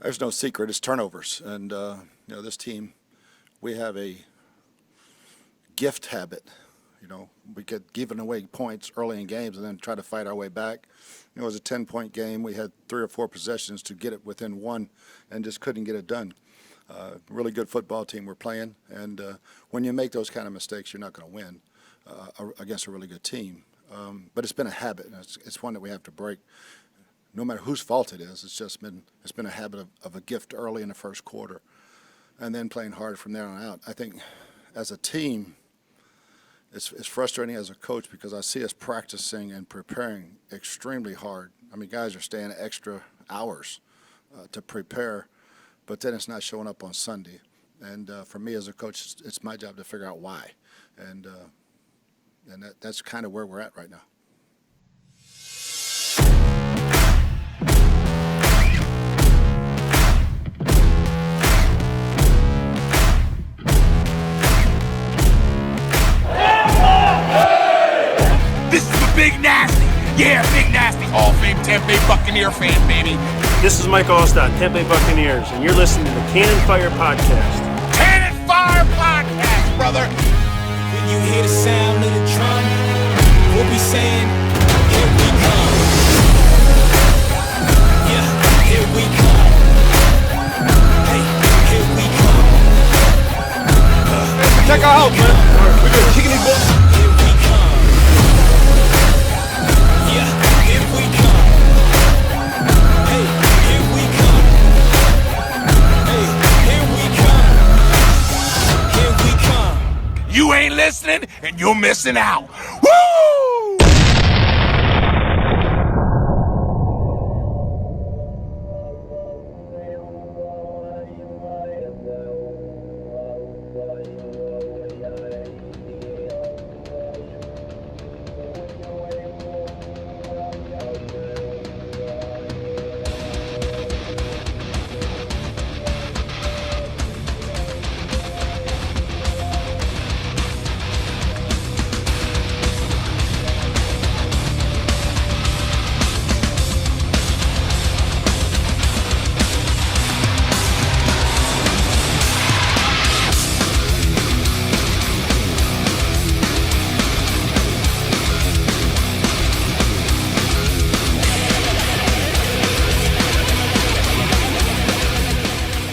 There's no secret. It's turnovers. And, this team, we have a gift habit. We get giving away points early in games and then try to fight our way back. It was a 10-point game. We had 3 or 4 possessions to get it within one and just couldn't get it done. Really good football team we're playing. And when you make those kind of mistakes, you're not going to win against a really good team. But it's been a habit. And it's one that we have to break. No matter whose fault it is, it's been a habit of a gift early in the first quarter, and then playing hard from there on out. I think as a team, it's frustrating as a coach because I see us practicing and preparing extremely hard. I mean, guys are staying extra hours to prepare, but then it's not showing up on Sunday. And for me as a coach, it's my job to figure out why, and that's kind of where we're at right now. This is the Big Nasty. Yeah, Big Nasty. Hall of Fame Tampa Bay Buccaneer fan, baby. This is Mike Allstott, Tampa Bay Buccaneers, and you're listening to the Cannon Fire Podcast. Cannon Fire Podcast, brother. When you hear the sound of the drum, we'll be saying, here we come. Yeah, here we come. Hey, here we come. Check our house, man. We're good. Kicking these boys. Here we come. Yeah, here we come. Hey, here we come. Hey, here we come. Here we come. You ain't listening, and you're missing out. Woo!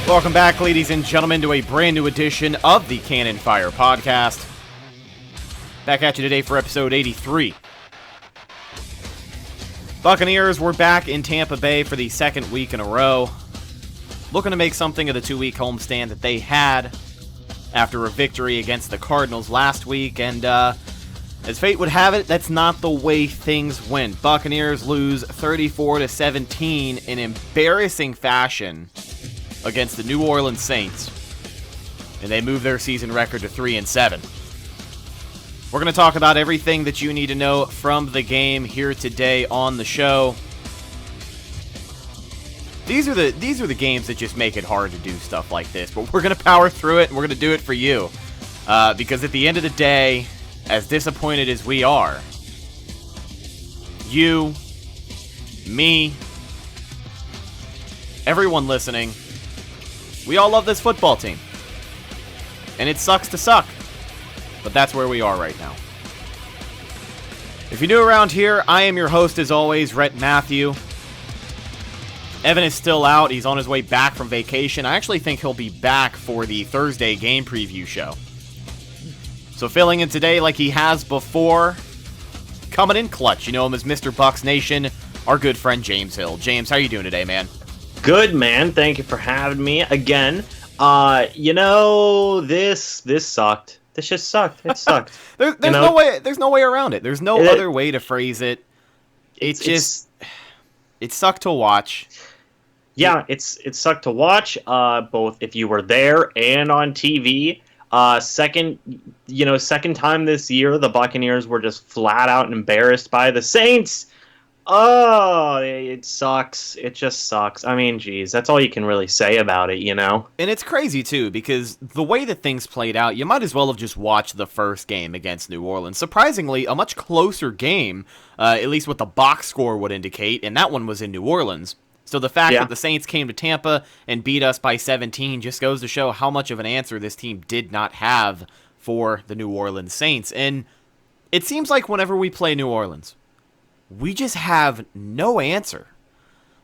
Welcome back, ladies and gentlemen, to a brand new edition of the Cannon Fire Podcast. Back at you today for episode 83. Buccaneers were back in Tampa Bay for the second week in a row, looking to make something of the 2-week homestand that they had after a victory against the Cardinals last week, and as fate would have it, that's not the way things went. Buccaneers lose 34-17 in embarrassing fashion against the New Orleans Saints, and they move their season record to 3-7. We're going to talk about everything that you need to know from the game here today on the show. These are the games that just make it hard to do stuff like this, but we're going to power through it, and we're going to do it for you. Because at the end of the day, as disappointed as we are, you, me, everyone listening, we all love this football team. And it sucks to suck. But that's where we are right now. If you're new around here, I am your host as always, Rhett Matthew. Evan is still out. He's on his way back from vacation. I actually think he'll be back for the Thursday game preview show. So filling in today like he has before, coming in clutch. You know him as Mr. Bucks Nation, our good friend James Hill. James, how you doing today, man? Good, man. Thank you for having me again. This sucked. This just sucked. It sucked. There's no way around it. There's no other way to phrase it. It sucked to watch. Yeah, it sucked to watch. Both if you were there and on TV. Second time this year, the Buccaneers were just flat out embarrassed by the Saints. Oh, it sucks. It just sucks. I mean, geez, that's all you can really say about it, you know? And it's crazy, too, because the way that things played out, you might as well have just watched the first game against New Orleans. Surprisingly, a much closer game, at least what the box score would indicate, and that one was in New Orleans. So the fact Yeah. that the Saints came to Tampa and beat us by 17 just goes to show how much of an answer this team did not have for the New Orleans Saints. And it seems like whenever we play New Orleans, we just have no answer.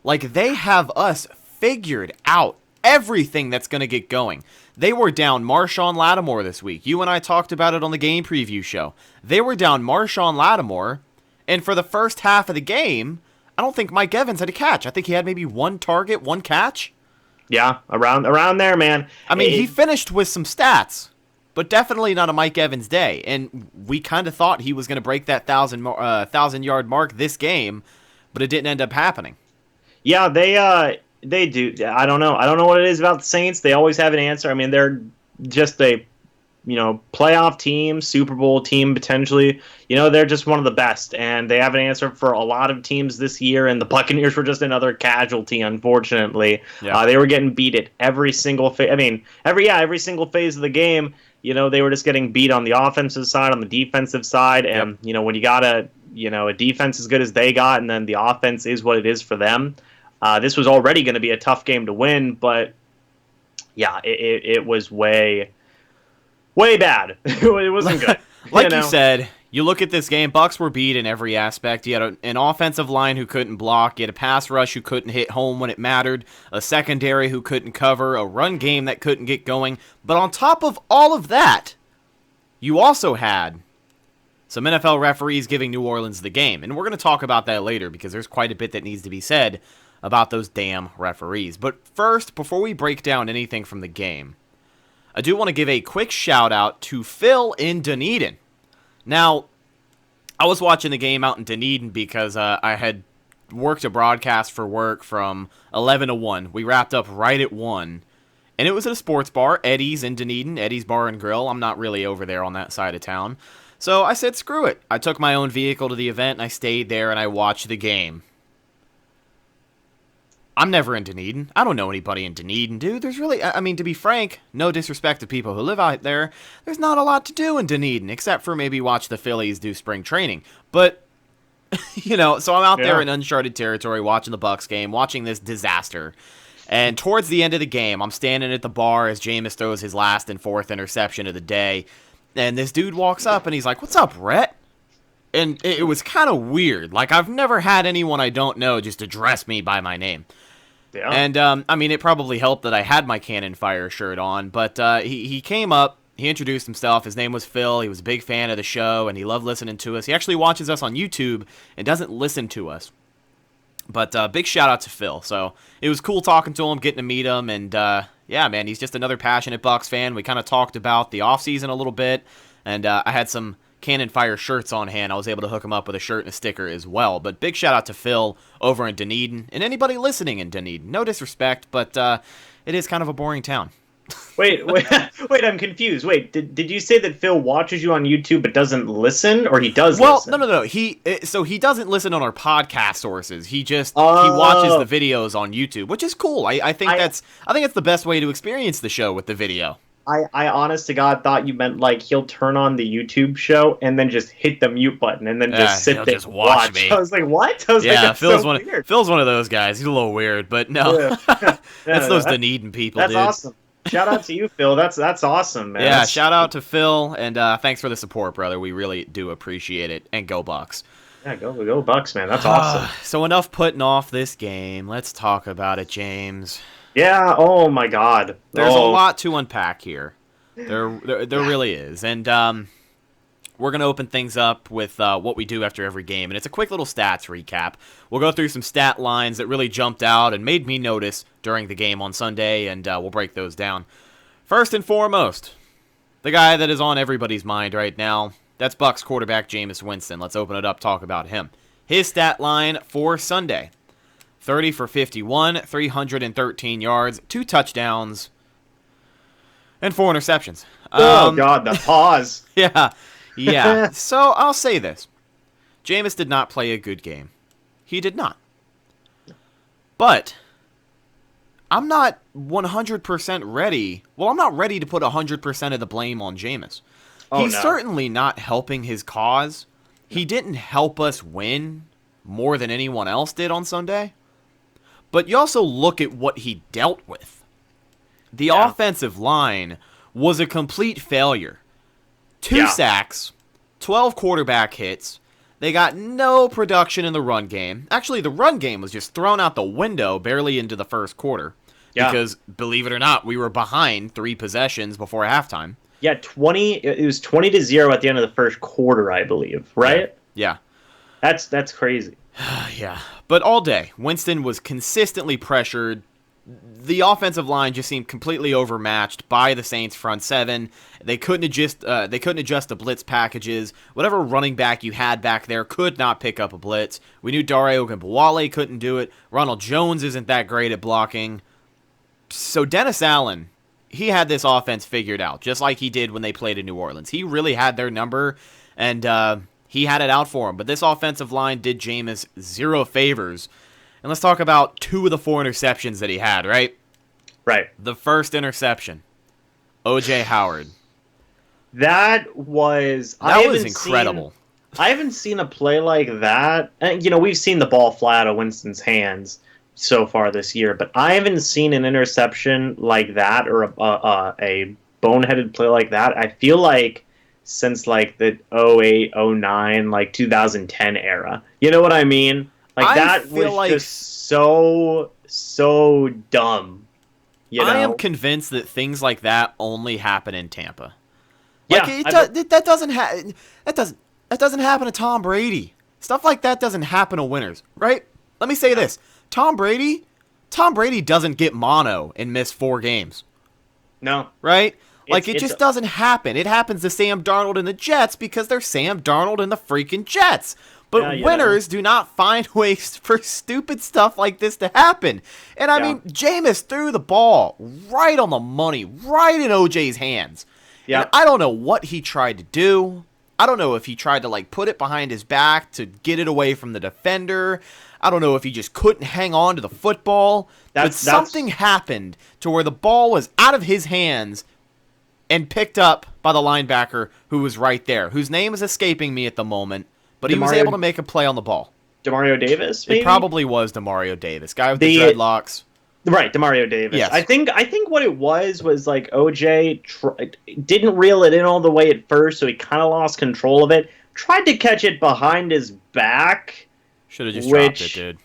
Like, they have us figured out everything that's going to get going. They were down Marshawn Lattimore this week. You and I talked about it on the game preview show. They were down Marshawn Lattimore, and for the first half of the game, I don't think Mike Evans had a catch. I think he had maybe one target, one catch. Yeah, around there, man. I mean, he finished with some stats, but definitely not a Mike Evans day. And we kind of thought he was going to break that 1,000-yard mark this game, but it didn't end up happening. Yeah, they do. I don't know. I don't know what it is about the Saints. They always have an answer. I mean, they're just a playoff team, Super Bowl team potentially. They're just one of the best, and they have an answer for a lot of teams this year. And the Buccaneers were just another casualty, unfortunately. Yeah. They were getting beat at every single every single phase of the game. They were just getting beat on the offensive side, on the defensive side, and when you got a defense as good as they got, and then the offense is what it is for them. This was already going to be a tough game to win, but yeah, it was way bad. It wasn't good. You said, you look at this game, Bucs were beat in every aspect. You had an offensive line who couldn't block. You had a pass rush who couldn't hit home when it mattered. A secondary who couldn't cover. A run game that couldn't get going. But on top of all of that, you also had some NFL referees giving New Orleans the game. And we're going to talk about that later because there's quite a bit that needs to be said about those damn referees. But first, before we break down anything from the game, I do want to give a quick shout out to Phil in Dunedin. Now, I was watching the game out in Dunedin because I had worked a broadcast for work from 11 to 1. We wrapped up right at 1. And it was at a sports bar, Eddie's in Dunedin, Eddie's Bar and Grill. I'm not really over there on that side of town. So I said, screw it. I took my own vehicle to the event, and I stayed there, and I watched the game. I'm never in Dunedin. I don't know anybody in Dunedin, dude. There's really, to be frank, no disrespect to people who live out there, there's not a lot to do in Dunedin, except for maybe watch the Phillies do spring training. But, so I'm out there in uncharted territory watching the Bucs game, watching this disaster. And towards the end of the game, I'm standing at the bar as Jameis throws his last and fourth interception of the day. And this dude walks up and he's like, "What's up, Rhett?" And it was kind of weird. Like, I've never had anyone I don't know just address me by my name. Yeah. And, it probably helped that I had my Cannon Fire shirt on, but he came up, he introduced himself, his name was Phil, he was a big fan of the show, and he loved listening to us. He actually watches us on YouTube and doesn't listen to us. But big shout out to Phil. So it was cool talking to him, getting to meet him, and yeah, man, he's just another passionate Bucs fan. We kind of talked about the offseason a little bit, and I had some Cannon Fire shirts on hand. I was able to hook him up with a shirt and a sticker as well. But big shout out to Phil over in Dunedin, and anybody listening in Dunedin. No disrespect, but it is kind of a boring town. Wait, I'm confused. Wait, did you say that Phil watches you on YouTube but doesn't listen, or he does listen? Well, no. He doesn't listen on our podcast sources. He just he watches the videos on YouTube, which is cool. I think it's the best way to experience the show with the video. I honest to God thought you meant like he'll turn on the YouTube show and then just hit the mute button and then just sit there just watch me. I was like, what? I was like, that's Phil's so weird. Phil's one of those guys. He's a little weird, but no. That's those Dunedin people, that's dude. That's awesome. Shout out to you, Phil. That's awesome, man. Yeah, shout out to Phil, and thanks for the support, brother. We really do appreciate it. And go Bucs. Yeah, go Bucs, man. That's awesome. So enough putting off this game. Let's talk about it, James. Yeah, oh my God. There's a lot to unpack here. There really is. And we're going to open things up with what we do after every game. And it's a quick little stats recap. We'll go through some stat lines that really jumped out and made me notice during the game on Sunday, and we'll break those down. First and foremost, the guy that is on everybody's mind right now, that's Bucs quarterback Jameis Winston. Let's open it up, talk about him. His stat line for Sunday, 30 for 51, 313 yards, 2 touchdowns, and 4 interceptions. Oh, God, the pause. Yeah. So I'll say this. Jameis did not play a good game. He did not. But I'm not 100% ready. Well, I'm not ready to put 100% of the blame on Jameis. He's certainly not helping his cause. He didn't help us win more than anyone else did on Sunday. but you also look at what he dealt with. The offensive line was a complete failure. 2 sacks, 12 quarterback hits. They got no production in the run game. Actually, the run game was just thrown out the window barely into the first quarter. Yeah. Because, believe it or not, we were behind 3 possessions before halftime. Yeah, it was 20-0 at the end of the first quarter, I believe, right? Yeah. That's crazy. Yeah. But all day, Winston was consistently pressured. The offensive line just seemed completely overmatched by the Saints front 7. They couldn't adjust the blitz packages. Whatever running back you had back there could not pick up a blitz. We knew Dare Ogunbowale couldn't do it. Ronald Jones isn't that great at blocking. So Dennis Allen, he had this offense figured out, just like he did when they played in New Orleans. He really had their number, and he had it out for him. But this offensive line did Jameis zero favors. And let's talk about 2 of the 4 interceptions that he had, right? Right. The first interception, O.J. Howard. That was incredible. I haven't seen a play like that. And, we've seen the ball fly out of Winston's hands so far this year, but I haven't seen an interception like that or a boneheaded play like that. I feel like since like the 08, 09, like 2010 era. You know what I mean? Like that was just so dumb. I am convinced that things like that only happen in Tampa. Like, that doesn't happen to Tom Brady. Stuff like that doesn't happen to winners, right? Let me say this: Tom Brady doesn't get mono and miss 4 games. No, right? Like it just doesn't happen. It happens to Sam Darnold and the Jets because they're Sam Darnold and the freaking Jets. But winners do not find ways for stupid stuff like this to happen. And I mean, Jameis threw the ball right on the money, right in OJ's hands. Yeah. And I don't know what he tried to do. I don't know if he tried to put it behind his back to get it away from the defender. I don't know if he just couldn't hang on to the football. But something happened to where the ball was out of his hands and picked up by the linebacker who was right there, whose name is escaping me at the moment. But he was able to make a play on the ball. Demario Davis, maybe? It probably was Demario Davis. Guy with the dreadlocks. Right, Demario Davis. Yes. I think what it was like OJ didn't reel it in all the way at first, so he kind of lost control of it. Tried to catch it behind his back. Should have just dropped it, dude.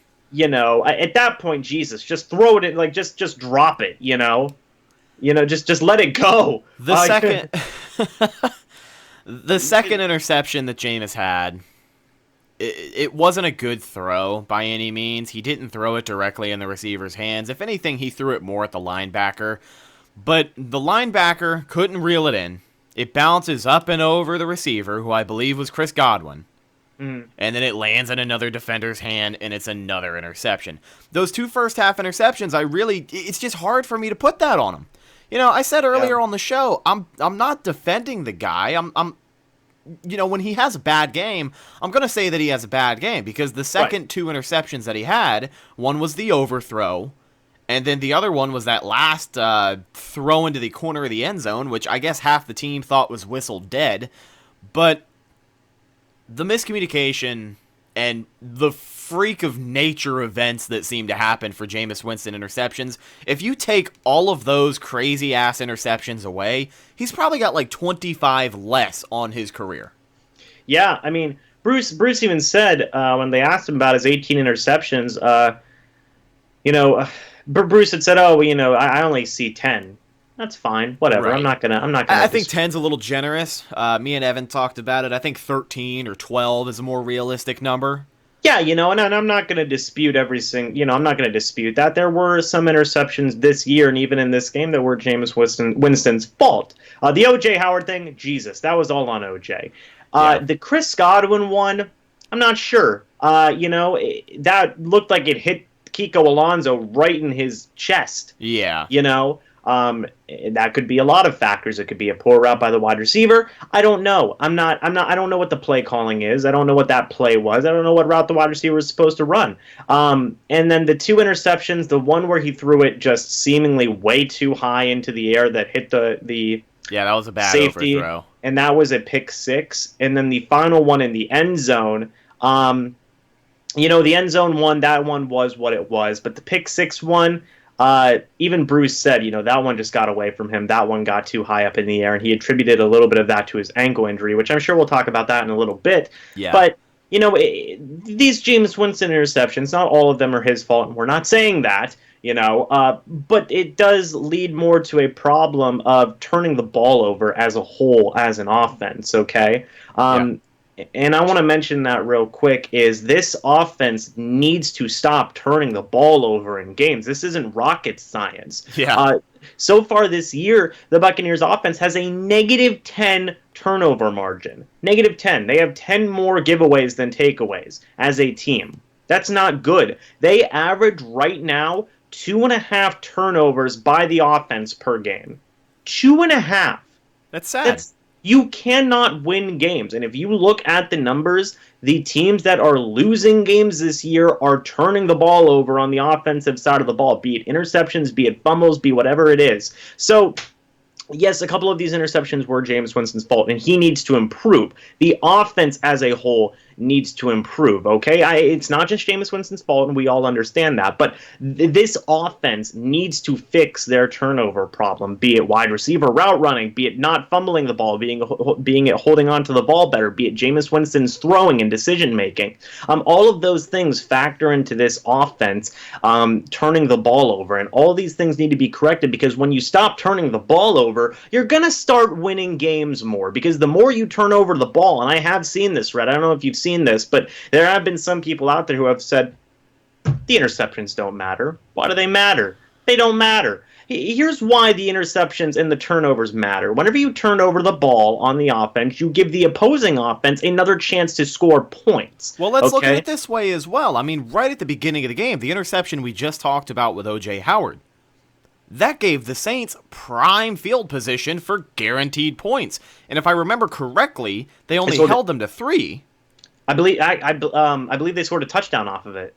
At that point, Jesus, just throw it in, just drop it, just let it go. The second interception that Jameis had, it wasn't a good throw by any means. He didn't throw it directly in the receiver's hands. If anything, he threw it more at the linebacker. But the linebacker couldn't reel it in. It bounces up and over the receiver, who I believe was Chris Godwin. And then it lands in another defender's hand, and it's another interception. Those 2 first-half interceptions, it's just hard for me to put that on him. I said earlier on the show, I'm not defending the guy. When he has a bad game, I'm going to say that he has a bad game because the second 2 interceptions that he had, one was the overthrow, and then the other one was that last throw into the corner of the end zone, which I guess half the team thought was whistled dead. But the miscommunication and the freak of nature events that seem to happen for Jameis Winston interceptions, if you take all of those crazy-ass interceptions away, he's probably got 25 less on his career. Yeah, I mean, Bruce even said when they asked him about his 18 interceptions, Bruce had said, I only see 10. That's fine. Whatever. Right. I'm not gonna. I think 10's a little generous. Me and Evan talked about it. I think 13 or 12 is a more realistic number. Yeah, and I'm not going to dispute everything. I'm not going to dispute that. There were some interceptions this year and even in this game that were Jameis Winston's fault. The O.J. Howard thing, Jesus, that was all on O.J. The Chris Godwin one, I'm not sure. That looked like it hit Kiko Alonso right in his chest. Yeah. That could be a lot of factors. It could be a poor route by the wide receiver. I don't know. I don't know what the play calling is. I don't know what that play was. I don't know what route the wide receiver was supposed to run. And then the 2 interceptions, the one where he threw it just seemingly way too high into the air that hit the that was a bad safety, overthrow. And that was a pick 6. And then the final one in the end zone, The end zone one, that one was what it was. But the pick six one, even Bruce said, that one just got away from him. That one got too high up in the air, and he attributed a little bit of that to his ankle injury, which I'm sure we'll talk about that in a little bit. Yeah. But, these Jameis Winston interceptions, not all of them are his fault, and we're not saying that, but it does lead more to a problem of turning the ball over as a whole, as an offense, okay? And I want to mention that real quick is this offense needs to stop turning the ball over in games. This isn't rocket science. Yeah. So far this year, the Buccaneers offense has a -10 turnover margin. -10. They have 10 more giveaways than takeaways as a team. That's not good. They average right now 2.5 turnovers by the offense per game. 2.5. That's sad. You cannot win games. And if you look at the numbers, the teams that are losing games this year are turning the ball over on the offensive side of the ball, be it interceptions, be it fumbles, be whatever it is. So, yes, a couple of these interceptions were Jameis Winston's fault, and he needs to improve. The offense as a whole needs to improve, okay? It's not just Jameis Winston's fault, and we all understand that, but this offense needs to fix their turnover problem, be it wide receiver route running, be it not fumbling the ball, being it holding on to the ball better, be it Jameis Winston's throwing and decision-making. All of those things factor into this offense turning the ball over, and all these things need to be corrected because when you stop turning the ball over, you're going to start winning games more because the more you turn over the ball, and I have seen this, Rhett, I don't know if you've seen this, but there have been some people out there who have said the interceptions don't matter. Why do they matter? They don't matter. Here's why the interceptions and the turnovers matter. Whenever you turn over the ball on the offense, you give the opposing offense another chance to score points. Well, let's look at it this way as well. I mean, right at the beginning of the game, the interception we just talked about with O.J. Howard, that gave the Saints prime field position for guaranteed points. And if I remember correctly, they only held them to 3. I believe they scored a touchdown off of it.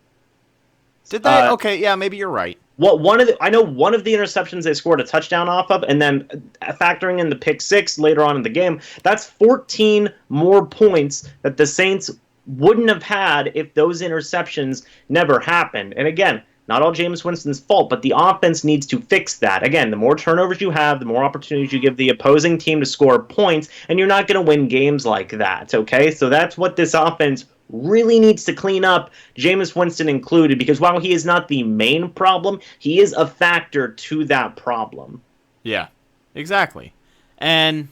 Did they? Okay, yeah, maybe you're right. I know one of the interceptions they scored a touchdown off of, and then factoring in the pick six later on in the game, that's 14 more points that the Saints wouldn't have had if those interceptions never happened. And again, not all Jameis Winston's fault, but the offense needs to fix that. Again, the more turnovers you have, the more opportunities you give the opposing team to score points, and you're not going to win games like that, okay? So that's what this offense really needs to clean up, Jameis Winston included, because while he is not the main problem, he is a factor to that problem. Yeah, exactly. And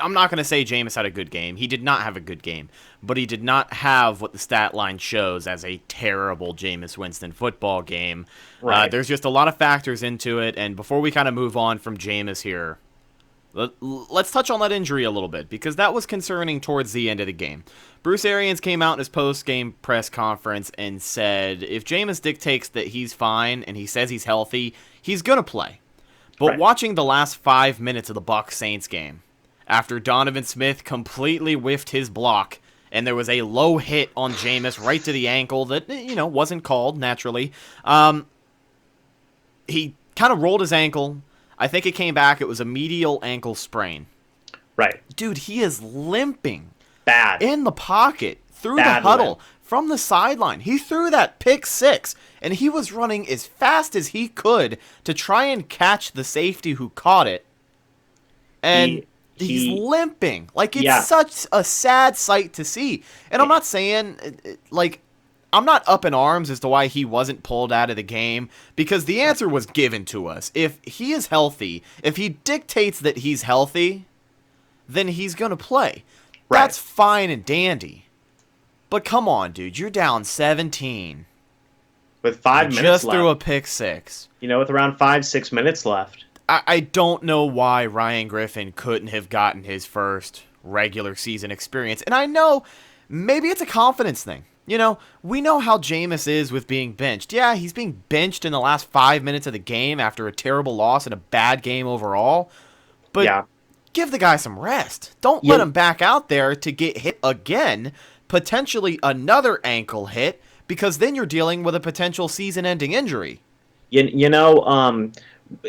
I'm not going to say Jameis had a good game. He did not have a good game, but he did not have what the stat line shows as a terrible Jameis Winston football game. Right. There's just a lot of factors into it, and before we kind of move on from Jameis here, let's touch on that injury a little bit, because that was concerning towards the end of the game. Bruce Arians came out in his post-game press conference and said if Jameis dictates that he's fine and he says he's healthy, he's going to play. But watching the last 5 minutes of the Bucs-Saints game, after Donovan Smith completely whiffed his block, and there was a low hit on Jameis right to the ankle that, wasn't called, naturally. He kind of rolled his ankle. I think it came back. It was a medial ankle sprain. Right. Dude, he is limping. Bad. In the pocket, through the huddle, from the sideline. He threw that pick six, and he was running as fast as he could to try and catch the safety who caught it. And he's limping. Like, it's such a sad sight to see. And I'm not saying, I'm not up in arms as to why he wasn't pulled out of the game, because the answer was given to us. If he is healthy, if he dictates that he's healthy, then he's going to play. Right. That's fine and dandy. But come on, dude. You're down 17. With 5 minutes just left. threw a pick six. With around 5-6 minutes left. I don't know why Ryan Griffin couldn't have gotten his first regular season experience. And I know maybe it's a confidence thing. We know how Jameis is with being benched. Yeah, he's being benched in the last 5 minutes of the game after a terrible loss and a bad game overall. But give the guy some rest. Don't let him back out there to get hit again, potentially another ankle hit, because then you're dealing with a potential season-ending injury.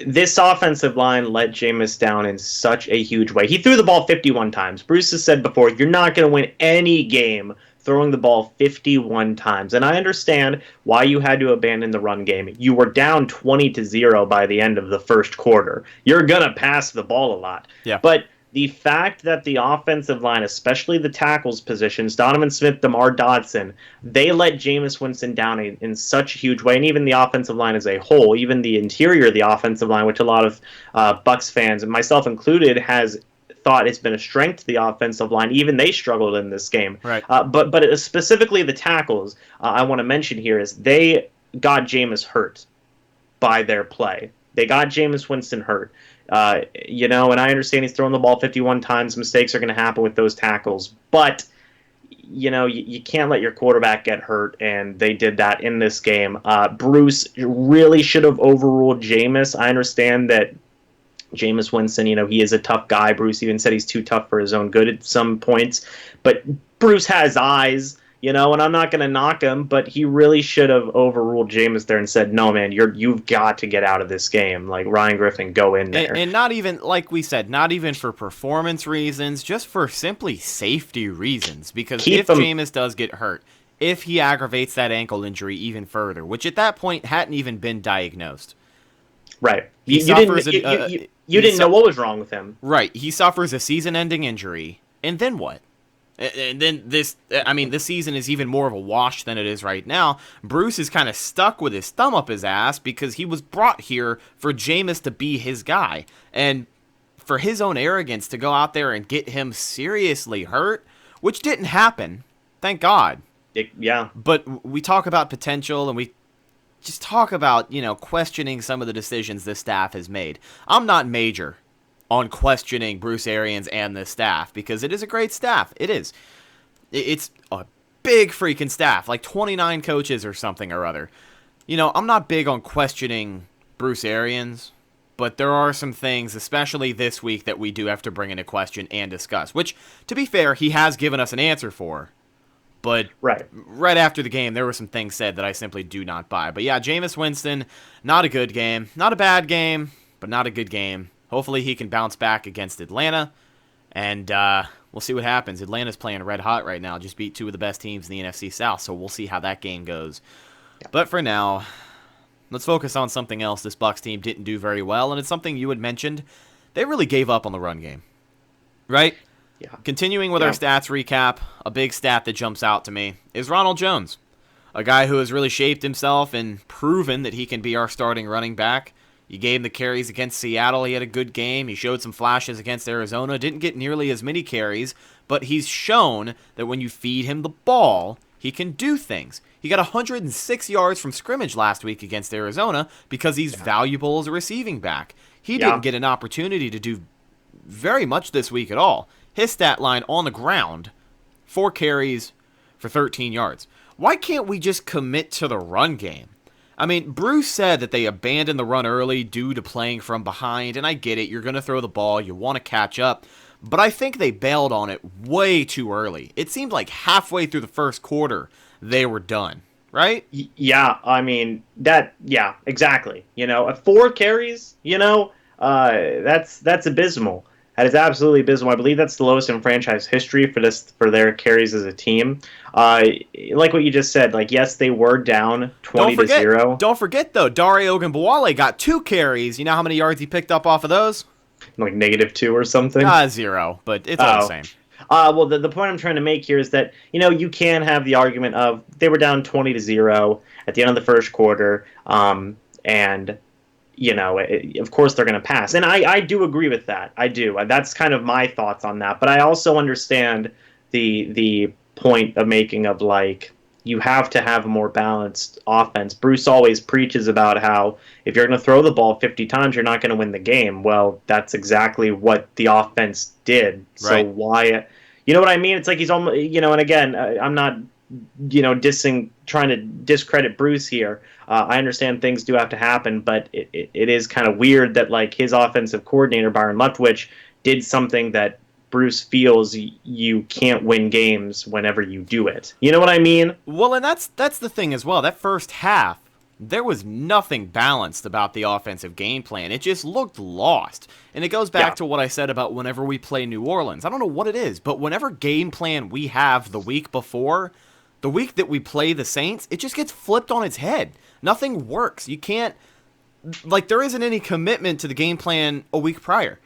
This offensive line let Jameis down in such a huge way. He threw the ball 51 times. Bruce has said before, you're not going to win any game throwing the ball 51 times. And I understand why you had to abandon the run game. You were down 20-0 by the end of the first quarter. You're going to pass the ball a lot. Yeah. But the fact that the offensive line, especially the tackles positions, Donovan Smith, DeMar Dodson, they let Jameis Winston down in such a huge way, and even the offensive line as a whole, even the interior of the offensive line, which a lot of Bucs fans, and myself included, has thought it's been a strength to the offensive line. Even they struggled in this game. Right. But specifically the tackles, I want to mention here is they got Jameis hurt by their play. They got Jameis Winston hurt. And I understand he's throwing the ball 51 times. Mistakes are going to happen with those tackles. But, you can't let your quarterback get hurt, and they did that in this game. Bruce really should have overruled Jameis. I understand that Jameis Winston, he is a tough guy. Bruce even said he's too tough for his own good at some points. But Bruce has eyes. And I'm not going to knock him, but he really should have overruled Jameis there and said, no, man, you've got to get out of this game. Like, Ryan Griffin, go in there. And not even, like we said, not even for performance reasons, just for simply safety reasons. Because if Jameis does get hurt, if he aggravates that ankle injury even further, which at that point hadn't even been diagnosed. Right. You didn't know what was wrong with him. Right. He suffers a season-ending injury, and then what? And then this season is even more of a wash than it is right now. Bruce is kind of stuck with his thumb up his ass because he was brought here for Jameis to be his guy. And for his own arrogance to go out there and get him seriously hurt, which didn't happen, thank God. Yeah. But we talk about potential, and we just talk about, questioning some of the decisions this staff has made. I'm not major on questioning Bruce Arians and the staff, because it is a great staff. It is. It's a big freaking staff, like 29 coaches or something or other. I'm not big on questioning Bruce Arians, but there are some things, especially this week, that we do have to bring into question and discuss, which, to be fair, he has given us an answer for. But right after the game, there were some things said that I simply do not buy. But yeah, Jameis Winston, not a good game. Not a bad game, but not a good game. Hopefully he can bounce back against Atlanta, and we'll see what happens. Atlanta's playing red hot right now. Just beat two of the best teams in the NFC South, so we'll see how that game goes. Yeah. But for now, let's focus on something else this Bucs team didn't do very well, and it's something you had mentioned. They really gave up on the run game, right? Yeah. Continuing with our stats recap, a big stat that jumps out to me is Ronald Jones, a guy who has really shaped himself and proven that he can be our starting running back. You gave him the carries against Seattle. He had a good game. He showed some flashes against Arizona. Didn't get nearly as many carries, but he's shown that when you feed him the ball, he can do things. He got 106 yards from scrimmage last week against Arizona because he's valuable as a receiving back. He didn't get an opportunity to do very much this week at all. His stat line on the ground, 4 carries for 13 yards. Why can't we just commit to the run game? I mean, Bruce said that they abandoned the run early due to playing from behind, and I get it. You're going to throw the ball. You want to catch up. But I think they bailed on it way too early. It seemed like halfway through the first quarter, they were done, right? Yeah, I mean, exactly. 4 carries, that's abysmal. That is absolutely abysmal. I believe that's the lowest in franchise history for their carries as a team. Like what you just said, yes, they were down 20-0. Don't forget, though, Dare Ogunbowale got 2 carries. You know how many yards he picked up off of those? Like -2 or something? 0, but it's all the same. Well, the point I'm trying to make here is that, you can have the argument of they were down 20-0 at the end of the first quarter, and of course they're going to pass. And I do agree with that. I do. That's kind of my thoughts on that. But I also understand the point of making of, you have to have a more balanced offense. Bruce always preaches about how if you're going to throw the ball 50 times, you're not going to win the game. Well, that's exactly what the offense did. So why... You know what I mean? It's like he's almost... and again, I'm not... trying to discredit Bruce here. I understand things do have to happen, but it is kind of weird that his offensive coordinator Byron Leftwich did something that Bruce feels you can't win games whenever you do it. You know what I mean? Well, and that's the thing as well. That first half, there was nothing balanced about the offensive game plan. It just looked lost. And it goes back to what I said about whenever we play New Orleans. I don't know what it is, but whenever game plan we have the week before, the week that we play the Saints, it just gets flipped on its head. Nothing works. You can't, like, there isn't any commitment to the game plan a week prior.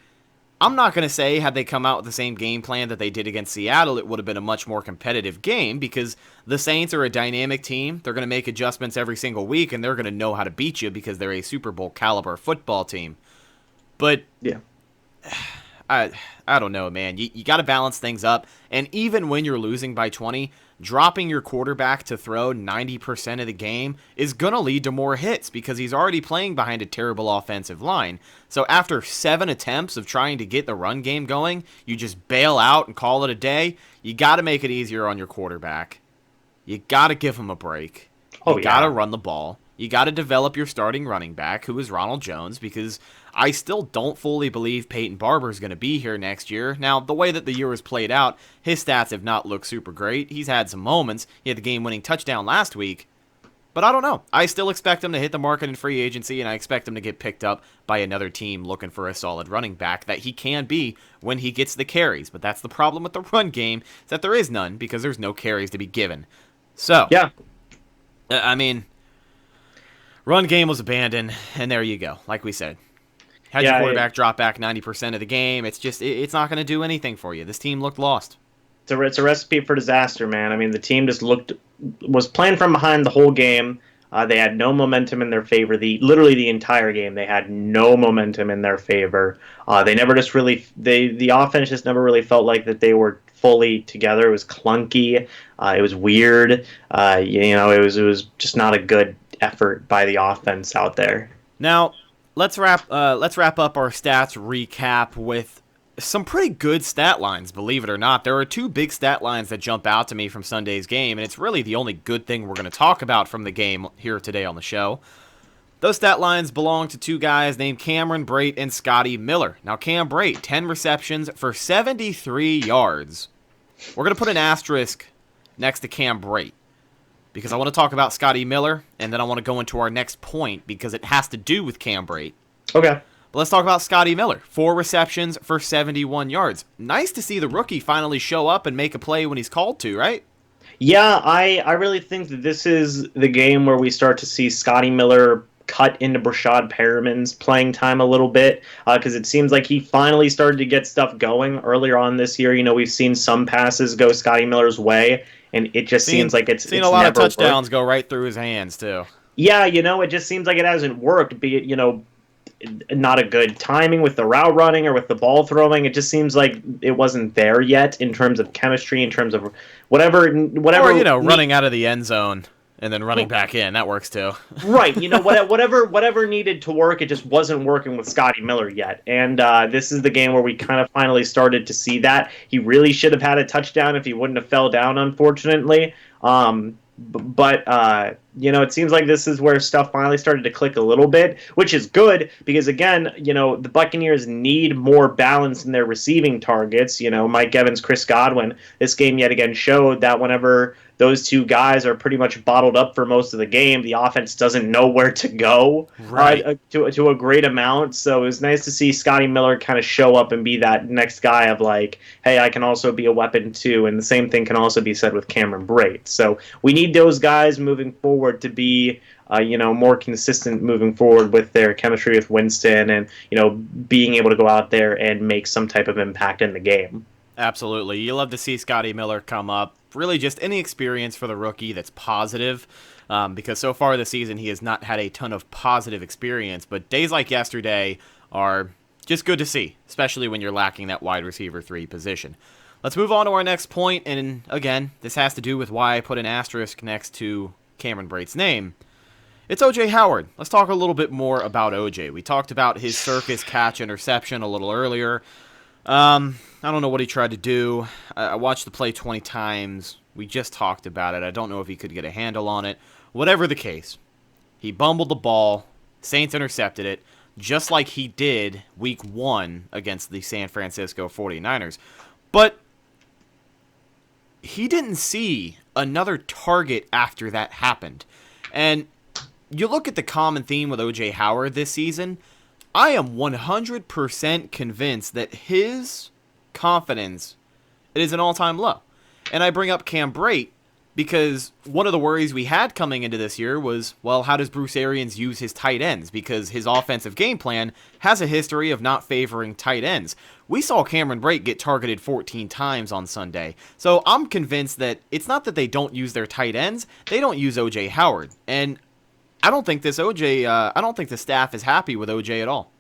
I'm not going to say had they come out with the same game plan that they did against Seattle, it would have been a much more competitive game because the Saints are a dynamic team. They're going to make adjustments every single week, and they're going to know how to beat you because they're a Super Bowl caliber football team. But Yeah. I don't know, man. You got to balance things up. And even when you're losing by 20, dropping your quarterback to throw 90% of the game is going to lead to more hits because he's already playing behind a terrible offensive line. So after 7 attempts of trying to get the run game going, you just bail out and call it a day. You got to make it easier on your quarterback. You got to give him a break. You got to run the ball. You got to develop your starting running back, who is Ronald Jones, because I still don't fully believe Peyton Barber is going to be here next year. Now, the way that the year has played out, his stats have not looked super great. He's had some moments. He had the game-winning touchdown last week. But I don't know. I still expect him to hit the market in free agency, and I expect him to get picked up by another team looking for a solid running back that he can be when he gets the carries. But that's the problem with the run game, is that there is none because there's no carries to be given. So, I mean, run game was abandoned, and there you go. Like we said, had your quarterback drop back 90% of the game. It's just it's not going to do anything for you. This team looked lost. It's a recipe for disaster, man. I mean, the team just was playing from behind the whole game. They had no momentum in their favor. Literally the entire game, they had no momentum in their favor. They never just really the offense just never really felt like that they were fully together. It was clunky. It was weird. It was just not a good effort by the offense out there. Now, let's wrap up our stats recap with some pretty good stat lines, believe it or not. There are 2 big stat lines that jump out to me from Sunday's game, and it's really the only good thing we're going to talk about from the game here today on the show. Those stat lines belong to 2 guys named Cameron Brate and Scotty Miller. Now, Cam Brate, 10 receptions for 73 yards. We're going to put an asterisk next to Cam Brate because I want to talk about Scotty Miller, and then I want to go into our next point because it has to do with Cam Brate. Okay. But let's talk about Scotty Miller. 4 receptions for 71 yards. Nice to see the rookie finally show up and make a play when he's called to, right? Yeah, I really think that this is the game where we start to see Scotty Miller cut into Brashad Perriman's playing time a little bit because it seems like he finally started to get stuff going earlier on this year. We've seen some passes go Scotty Miller's way, and it just seems like it's a lot of touchdowns go right through his hands, too. Yeah, it just seems like it hasn't worked, be it, not a good timing with the route running or with the ball throwing. It just seems like it wasn't there yet in terms of chemistry, in terms of whatever. Or, running out of the end zone and then running back in. That works too. Right. Whatever needed to work, it just wasn't working with Scotty Miller yet. And this is the game where we kind of finally started to see that. He really should have had a touchdown if he wouldn't have fell down, unfortunately. But it seems like this is where stuff finally started to click a little bit, which is good because, again, the Buccaneers need more balance in their receiving targets. Mike Evans, Chris Godwin, this game yet again showed that whenever those 2 guys are pretty much bottled up for most of the game, the offense doesn't know where to go to a great amount. So it was nice to see Scotty Miller kind of show up and be that next guy of like, hey, I can also be a weapon too. And the same thing can also be said with Cameron Brate. So we need those guys moving forward to be more consistent moving forward with their chemistry with Winston and, being able to go out there and make some type of impact in the game. Absolutely. You love to see Scotty Miller come up. Really just any experience for the rookie that's positive because so far this season he has not had a ton of positive experience, but days like yesterday are just good to see, especially when you're lacking that wide receiver 3 position. Let's move on to our next point, and again, this has to do with why I put an asterisk next to Cameron Brate's name. It's O.J. Howard. Let's talk a little bit more about O.J. We talked about his circus catch interception a little earlier. I don't know what he tried to do. I watched the play 20 times. We just talked about it. I don't know if he could get a handle on it. Whatever the case, he bumbled the ball. Saints intercepted it, just like he did week 1 against the San Francisco 49ers. But he didn't see another target after that happened. And you look at the common theme with O.J. Howard this season, I am 100% convinced that his confidence is an all-time low. And I bring up Cam Brate because one of the worries we had coming into this year was, well, how does Bruce Arians use his tight ends? Because his offensive game plan has a history of not favoring tight ends. We saw Cameron Brate get targeted 14 times on Sunday. So I'm convinced that it's not that they don't use their tight ends, they don't use O.J. Howard. And I don't think this I don't think the staff is happy with O.J. at all.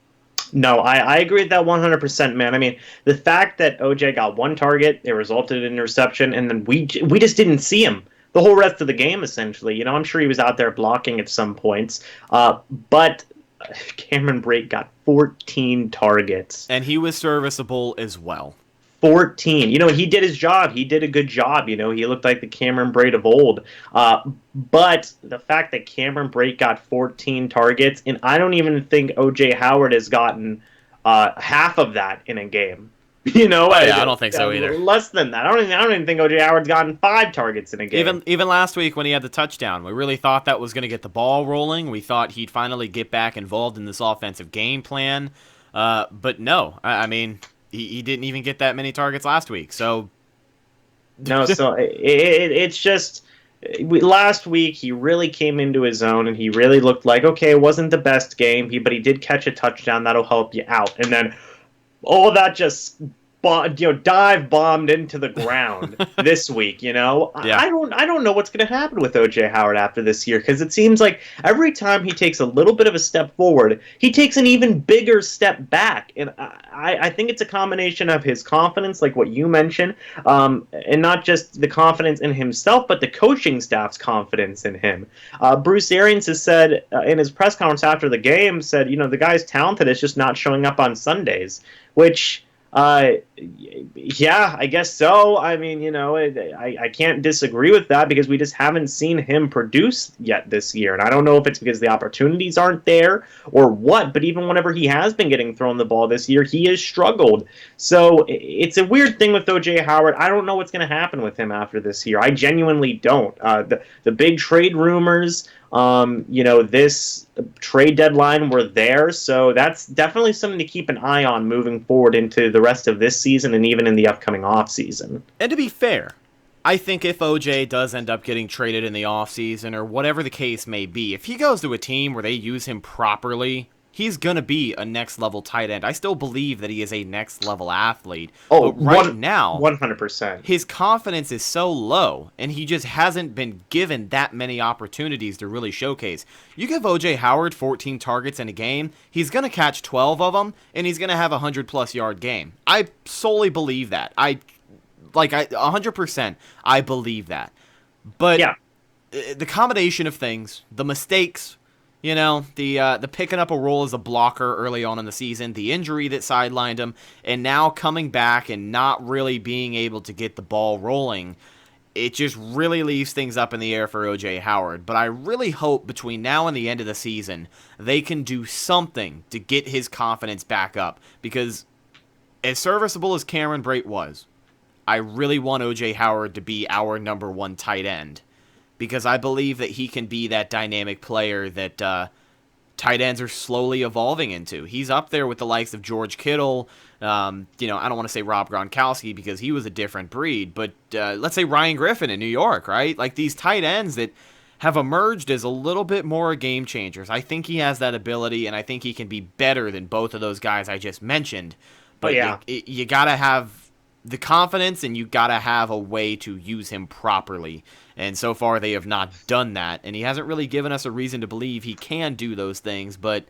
No, I agree with that 100%, man. I mean, the fact that OJ got one target, it resulted in an interception, and then we just didn't see him the whole rest of the game, essentially. You know, I'm sure he was out there blocking at some points, but Cameron Brate got 14 targets. And he was serviceable as well. 14. You know, he did his job. He did a good job. You know, he looked like the Cameron Brate of old. But the fact that Cameron Brate got 14 targets, and I don't even think O.J. Howard has gotten half of that in a game. You know, I don't think so either. Less than that. I don't even think O.J. Howard's gotten 5 targets in a game. Even last week when he had the touchdown, we really thought that was going to get the ball rolling. We thought he'd finally get back involved in this offensive game plan. But no, I mean, he didn't even get that many targets last week. So no, so it's just last week he really came into his own and he really looked like, okay, it wasn't the best game, but he did catch a touchdown that'll help you out, and then all of that just dive bombed into the ground this week. You know, yeah. I don't know what's going to happen with O.J. Howard after this year, because it seems like every time he takes a little bit of a step forward, he takes an even bigger step back, and I think it's a combination of his confidence, like what you mentioned, and not just the confidence in himself, but the coaching staff's confidence in him. Bruce Arians has said in his press conference after the game, said, you know, the guy's talented, it's just not showing up on Sundays, which yeah, I guess so. I mean, you know, I can't disagree with that, because we just haven't seen him produce yet this year. And I don't know if it's because the opportunities aren't there or what, but even whenever he has been getting thrown the ball this year, he has struggled. So it's a weird thing with O.J. Howard. I don't know what's going to happen with him after this year. I genuinely don't. The big trade rumors, you know, this trade deadline were there, so that's definitely something to keep an eye on moving forward into the rest of this season and even in the upcoming offseason. And to be fair, I think if OJ does end up getting traded in the offseason or whatever the case may be, if he goes to a team where they use him properly, he's going to be a next-level tight end. I still believe that he is a next-level athlete. Oh, but right now, 100%. his confidence is so low, and he just hasn't been given that many opportunities to really showcase. You give O.J. Howard 14 targets in a game, he's going to catch 12 of them, and he's going to have a 100-plus yard game. I solely believe that. 100%, I believe that. But yeah, the combination of things, the mistakes, you know, the picking up a role as a blocker early on in the season, the injury that sidelined him, and now coming back and not really being able to get the ball rolling, it just really leaves things up in the air for O.J. Howard. But I really hope between now and the end of the season, they can do something to get his confidence back up. Because as serviceable as Cameron Brate was, I really want O.J. Howard to be our number one tight end, because I believe that he can be that dynamic player that tight ends are slowly evolving into. He's up there with the likes of George Kittle. You know, I don't want to say Rob Gronkowski because he was a different breed, but let's say Ryan Griffin in New York, right? Like these tight ends that have emerged as a little bit more game changers. I think he has that ability, and I think he can be better than both of those guys I just mentioned. But yeah, you got to have the confidence, and you got to have a way to use him properly. And so far, they have not done that. And he hasn't really given us a reason to believe he can do those things, but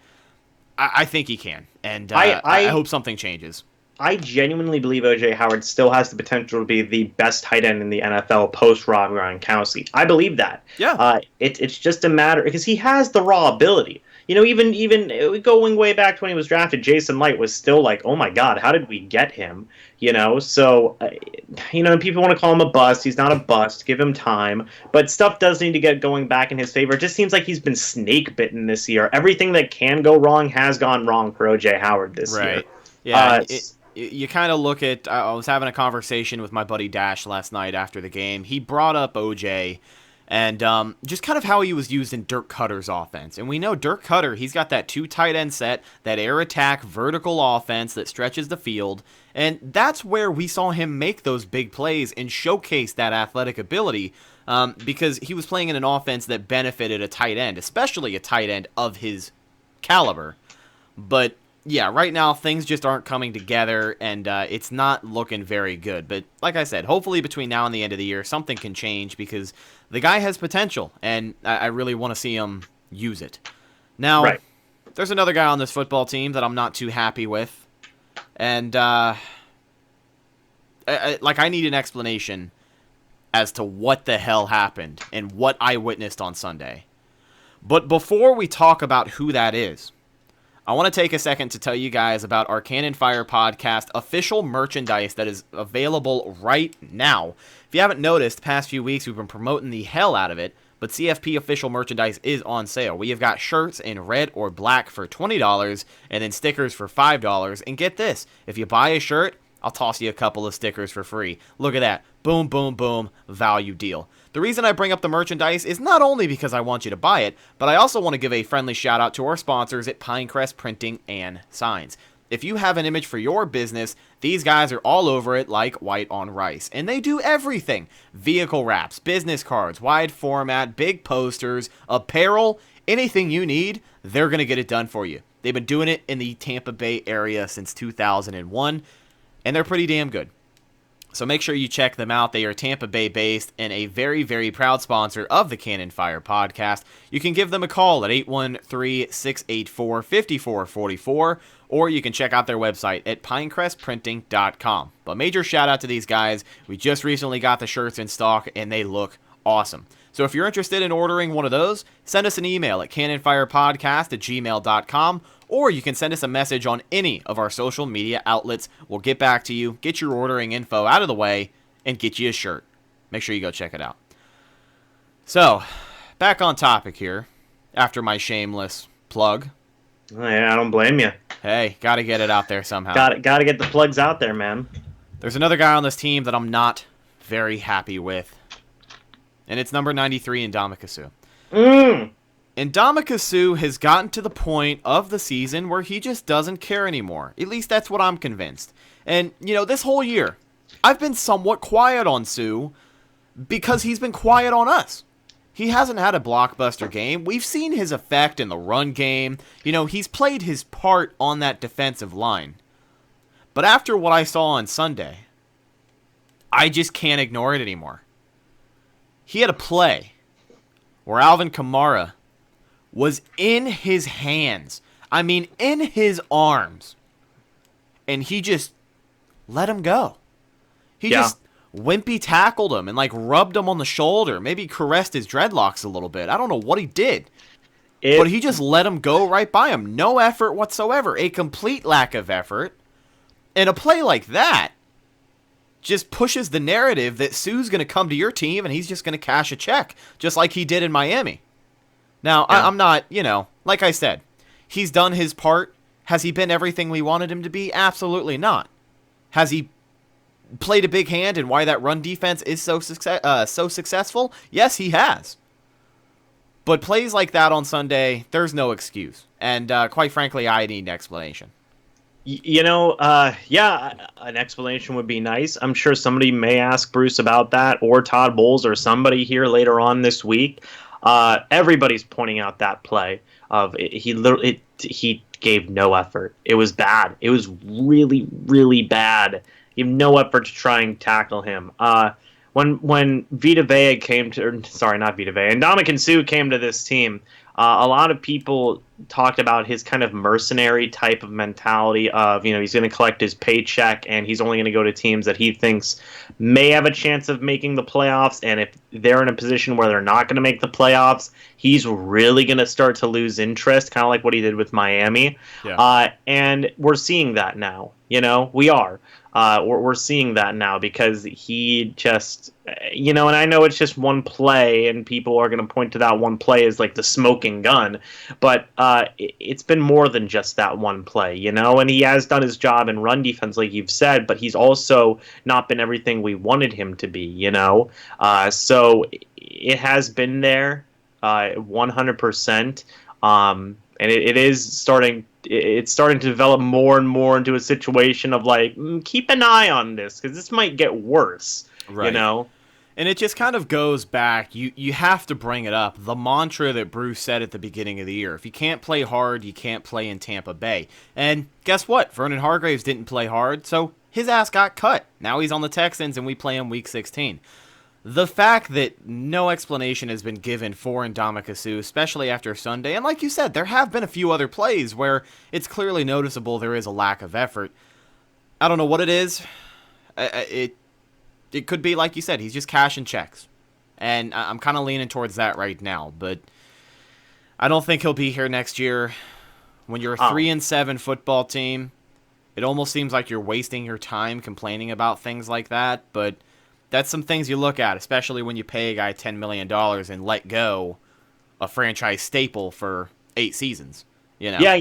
I think he can. And I hope something changes. I genuinely believe O.J. Howard still has the potential to be the best tight end in the NFL post-Rob Gronkowski. I believe that. Yeah. It's just a matter, because he has the raw ability. You know, even going way back to when he was drafted, Jason Light was still like, oh my God, how did we get him? You know, so, you know, people want to call him a bust. He's not a bust. Give him time. But stuff does need to get going back in his favor. It just seems like he's been snake bitten this year. Everything that can go wrong has gone wrong for O.J. Howard this year. Right. Yeah. You kind of look at, I was having a conversation with my buddy Dash last night after the game. He brought up OJ, And just kind of how he was used in Dirk Cutter's offense. And we know Dirk Cutter, he's got that 2 tight end set, that air attack vertical offense that stretches the field. And that's where we saw him make those big plays and showcase that athletic ability because he was playing in an offense that benefited a tight end, especially a tight end of his caliber. But yeah, right now things just aren't coming together, and it's not looking very good. But like I said, hopefully between now and the end of the year, something can change because the guy has potential, and I really want to see him use it. Now, There's another guy on this football team that I'm not too happy with, and I need an explanation as to what the hell happened and what I witnessed on Sunday. But before we talk about who that is, I want to take a second to tell you guys about our Cannon Fire Podcast official merchandise that is available right now. If you haven't noticed, the past few weeks we've been promoting the hell out of it, but CFP official merchandise is on sale. We have got shirts in red or black for $20 and then stickers for $5. And get this, if you buy a shirt, I'll toss you a couple of stickers for free. Look at that. Boom, boom, boom. Value deal. The reason I bring up the merchandise is not only because I want you to buy it, but I also want to give a friendly shout out to our sponsors at Pinecrest Printing and Signs. If you have an image for your business, these guys are all over it like white on rice. And they do everything. Vehicle wraps, business cards, wide format, big posters, apparel, anything you need, they're going to get it done for you. They've been doing it in the Tampa Bay area since 2001, and they're pretty damn good. So make sure you check them out. They are Tampa Bay based and a very, very proud sponsor of the Cannon Fire Podcast. You can give them a call at 813-684-5444, or you can check out their website at pinecrestprinting.com. But major shout out to these guys. We just recently got the shirts in stock and they look awesome. So if you're interested in ordering one of those, send us an email at cannonfirepodcast@gmail.com, or you can send us a message on any of our social media outlets. We'll get back to you, get your ordering info out of the way, and get you a shirt. Make sure you go check it out. So, back on topic here, after my shameless plug. Yeah, I don't blame you. Hey, gotta get it out there somehow. Gotta get the plugs out there, man. There's another guy on this team that I'm not very happy with, and it's number 93, Ndamukong Suh. Ndamukong Suh has gotten to the point of the season where he just doesn't care anymore. At least that's what I'm convinced. And, this whole year, I've been somewhat quiet on Suh because he's been quiet on us. He hasn't had a blockbuster game. We've seen his effect in the run game. He's played his part on that defensive line. But after what I saw on Sunday, I just can't ignore it anymore. He had a play where Alvin Kamara was in his hands. I mean, in his arms. And he just let him go. He just wimpy tackled him and rubbed him on the shoulder. Maybe caressed his dreadlocks a little bit. I don't know what he did. But he just let him go right by him. No effort whatsoever. A complete lack of effort. And a play like that just pushes the narrative that Suh's going to come to your team and he's just going to cash a check, just like he did in Miami. Now, I'm not, like I said, he's done his part. Has he been everything we wanted him to be? Absolutely not. Has he played a big hand in why that run defense is so successful? Yes, he has. But plays like that on Sunday, there's no excuse. And quite frankly, I need an explanation. An explanation would be nice. I'm sure somebody may ask Bruce about that, or Todd Bowles, or somebody here later on this week. Everybody's pointing out that play of he gave no effort. It was bad. It was really, really bad. You have no effort to try and tackle him. When Vita Vea Ndamukong Suh came to this team, a lot of people talked about his kind of mercenary type of mentality of, he's going to collect his paycheck and he's only going to go to teams that he thinks may have a chance of making the playoffs. And if they're in a position where they're not going to make the playoffs, he's really going to start to lose interest, kind of like what he did with Miami. Yeah. And we're seeing that now. We are. We're seeing that now because he just, and I know it's just one play, and people are going to point to that one play as like the smoking gun, but it's been more than just that one play, and he has done his job in run defense, like you've said, but he's also not been everything we wanted him to be, so it has been there 100%, and it is starting. It's starting to develop more and more into a situation of like, keep an eye on this because this might get worse, right. And it just kind of goes back. You have to bring it up. The mantra that Bruce said at the beginning of the year: if you can't play hard, you can't play in Tampa Bay. And guess what? Vernon Hargreaves didn't play hard, so his ass got cut. Now he's on the Texans, and we play him Week 16. The fact that no explanation has been given for Ndamukong Suh, especially after Sunday, and like you said, there have been a few other plays where it's clearly noticeable there is a lack of effort. I don't know what it is. It could be, like you said, he's just cashing checks. And I'm kind of leaning towards that right now, but I don't think he'll be here next year. When you're a 3-7 football team, it almost seems like you're wasting your time complaining about things like that, but that's some things you look at, especially when you pay a guy $10 million and let go a franchise staple for 8 seasons. Yeah,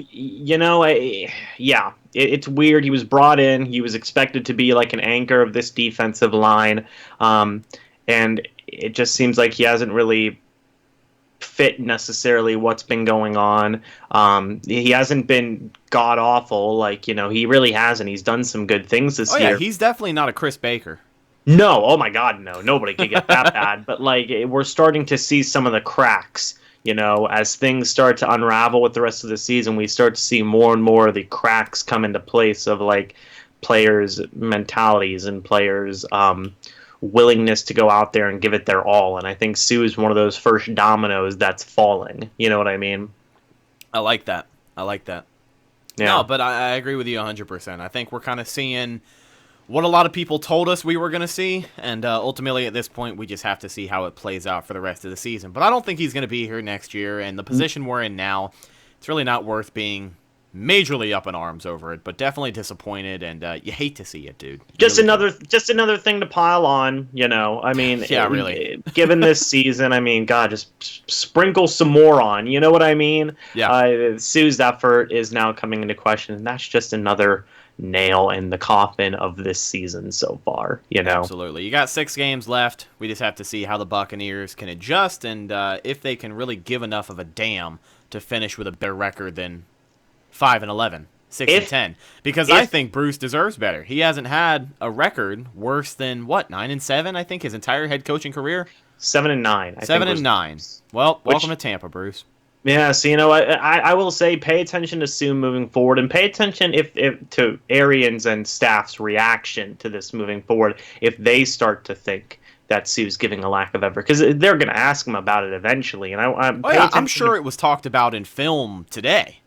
it's weird. He was brought in. He was expected to be like an anchor of this defensive line, and it just seems like he hasn't really fit necessarily what's been going on. He hasn't been god awful, like he really hasn't. He's done some good things this year. Yeah, he's definitely not a Chris Baker. No, oh my God, no. Nobody could get that bad. But, we're starting to see some of the cracks, as things start to unravel with the rest of the season, we start to see more and more of the cracks come into place of, players' mentalities and players' willingness to go out there and give it their all. And I think Suh is one of those first dominoes that's falling. You know what I mean? I like that. Yeah. No, but I agree with you 100%. I think we're kind of seeing what a lot of people told us we were going to see, and ultimately at this point we just have to see how it plays out for the rest of the season. But I don't think he's going to be here next year, and the position we're in now, it's really not worth being majorly up in arms over it, but definitely disappointed, and you hate to see it, dude. Just another thing to pile on, I mean, yeah, really. Given this season, I mean, God, just sprinkle some more on, you know what I mean? Yeah. Suh's effort is now coming into question, and that's just another nail in the coffin of this season so far, Absolutely. You got 6 games left. We just have to see how the Buccaneers can adjust and if they can really give enough of a damn to finish with a better record than 5-11, 6-10. Because I think Bruce deserves better. He hasn't had a record worse than 9-7. I think his entire head coaching career. 7-9. 7-9. Well, welcome to Tampa, Bruce. Yeah, so I will say pay attention to Suh moving forward, and pay attention if to Arians and staff's reaction to this moving forward if they start to think that Suh's giving a lack of effort, because they're going to ask him about it eventually. And I'm sure it was talked about in film today.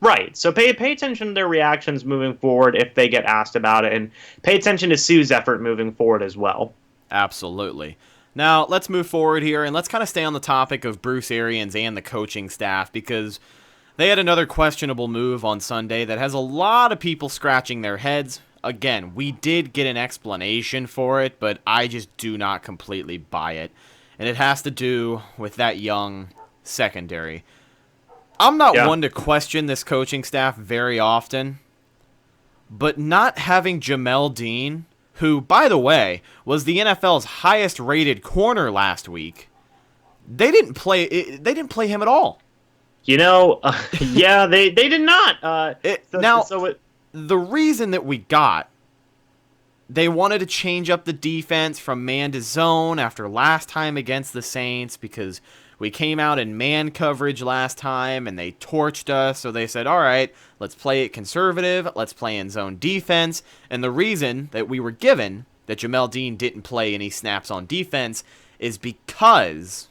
Right, so pay attention to their reactions moving forward if they get asked about it, and pay attention to Suh's effort moving forward as well. Absolutely. Now, let's move forward here, and let's kind of stay on the topic of Bruce Arians and the coaching staff, because they had another questionable move on Sunday that has a lot of people scratching their heads. Again, we did get an explanation for it, but I just do not completely buy it. And it has to do with that young secondary. I'm not one to question this coaching staff very often, but not having Jamel Dean, who, by the way, was the NFL's highest-rated corner last week, they didn't play him at all. Yeah, they did not. The reason that we got, they wanted to change up the defense from man to zone after last time against the Saints because we came out in man coverage last time and they torched us, so they said, all right, let's play it conservative, let's play in zone defense. And the reason that we were given that Jamel Dean didn't play any snaps on defense is because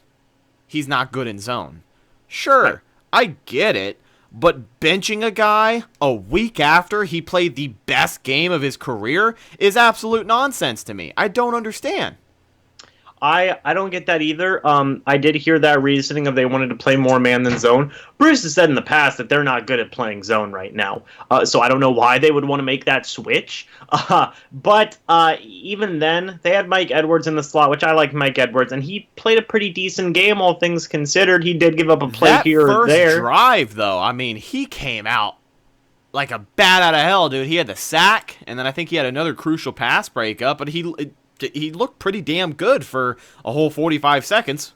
he's not good in zone. Sure, right. I get it, but benching a guy a week after he played the best game of his career is absolute nonsense to me. I don't understand. I don't get that either. I did hear that reasoning of they wanted to play more man than zone. Bruce has said in the past that they're not good at playing zone right now. So I don't know why they would want to make that switch. But even then, they had Mike Edwards in the slot, which I like Mike Edwards, and he played a pretty decent game, all things considered. He did give up a play here or there. That first drive, though, I mean, he came out like a bat out of hell, dude. He had the sack, and then I think he had another crucial pass breakup, but he looked pretty damn good for a whole 45 seconds.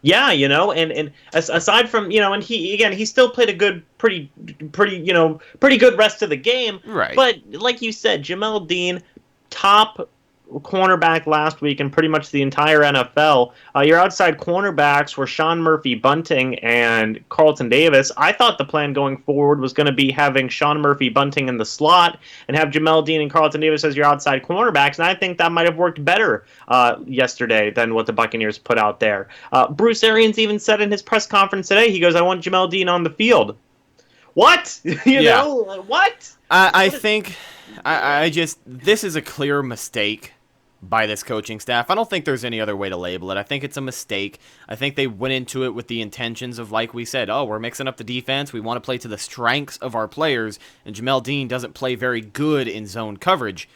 Yeah, and aside from, and he still played a good, pretty good rest of the game. Right. But like you said, Jamel Dean, top cornerback last week and pretty much the entire NFL. Your outside cornerbacks were Sean Murphy-Bunting and Carlton Davis. I thought the plan going forward was going to be having Sean Murphy-Bunting in the slot and have Jamel Dean and Carlton Davis as your outside cornerbacks, and I think that might have worked better yesterday than what the Buccaneers put out there. Bruce Arians even said in his press conference today, he goes, I want Jamel Dean on the field. What? What? I think this is a clear mistake by this coaching staff. I don't think there's any other way to label it. I think it's a mistake. I think they went into it with the intentions of, like we said, we're mixing up the defense. We want to play to the strengths of our players, and Jamel Dean doesn't play very good in zone coverage,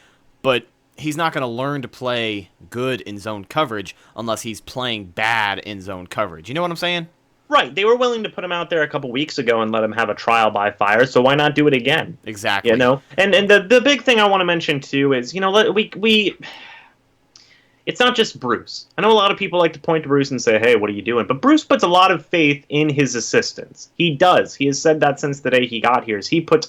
but he's not going to learn to play good in zone coverage unless he's playing bad in zone coverage. You know what I'm saying? Right. They were willing to put him out there a couple weeks ago and let him have a trial by fire, so why not do it again? Exactly. And the big thing I want to mention, too, is, we it's not just Bruce. I know a lot of people like to point to Bruce and say, hey, what are you doing? But Bruce puts a lot of faith in his assistants. He does. He has said that since the day he got here. He puts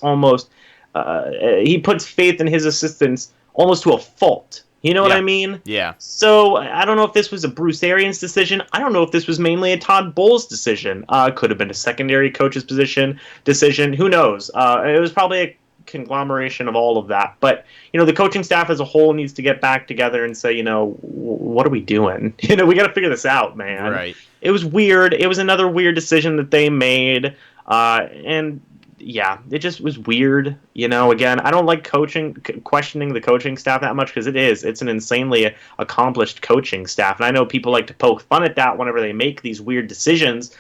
faith in his assistants almost to a fault. You know what I mean? Yeah. So I don't know if this was a Bruce Arians decision. I don't know if this was mainly a Todd Bowles decision. Could have been a secondary coach's decision. Who knows? It was probably a conglomeration of all of that. But, the coaching staff as a whole needs to get back together and say, what are we doing? We got to figure this out, man. Right. It was weird. It was another weird decision that they made. And yeah, it just was weird. Again, I don't like questioning the coaching staff that much because it's an insanely accomplished coaching staff. And I know people like to poke fun at that whenever they make these weird decisions.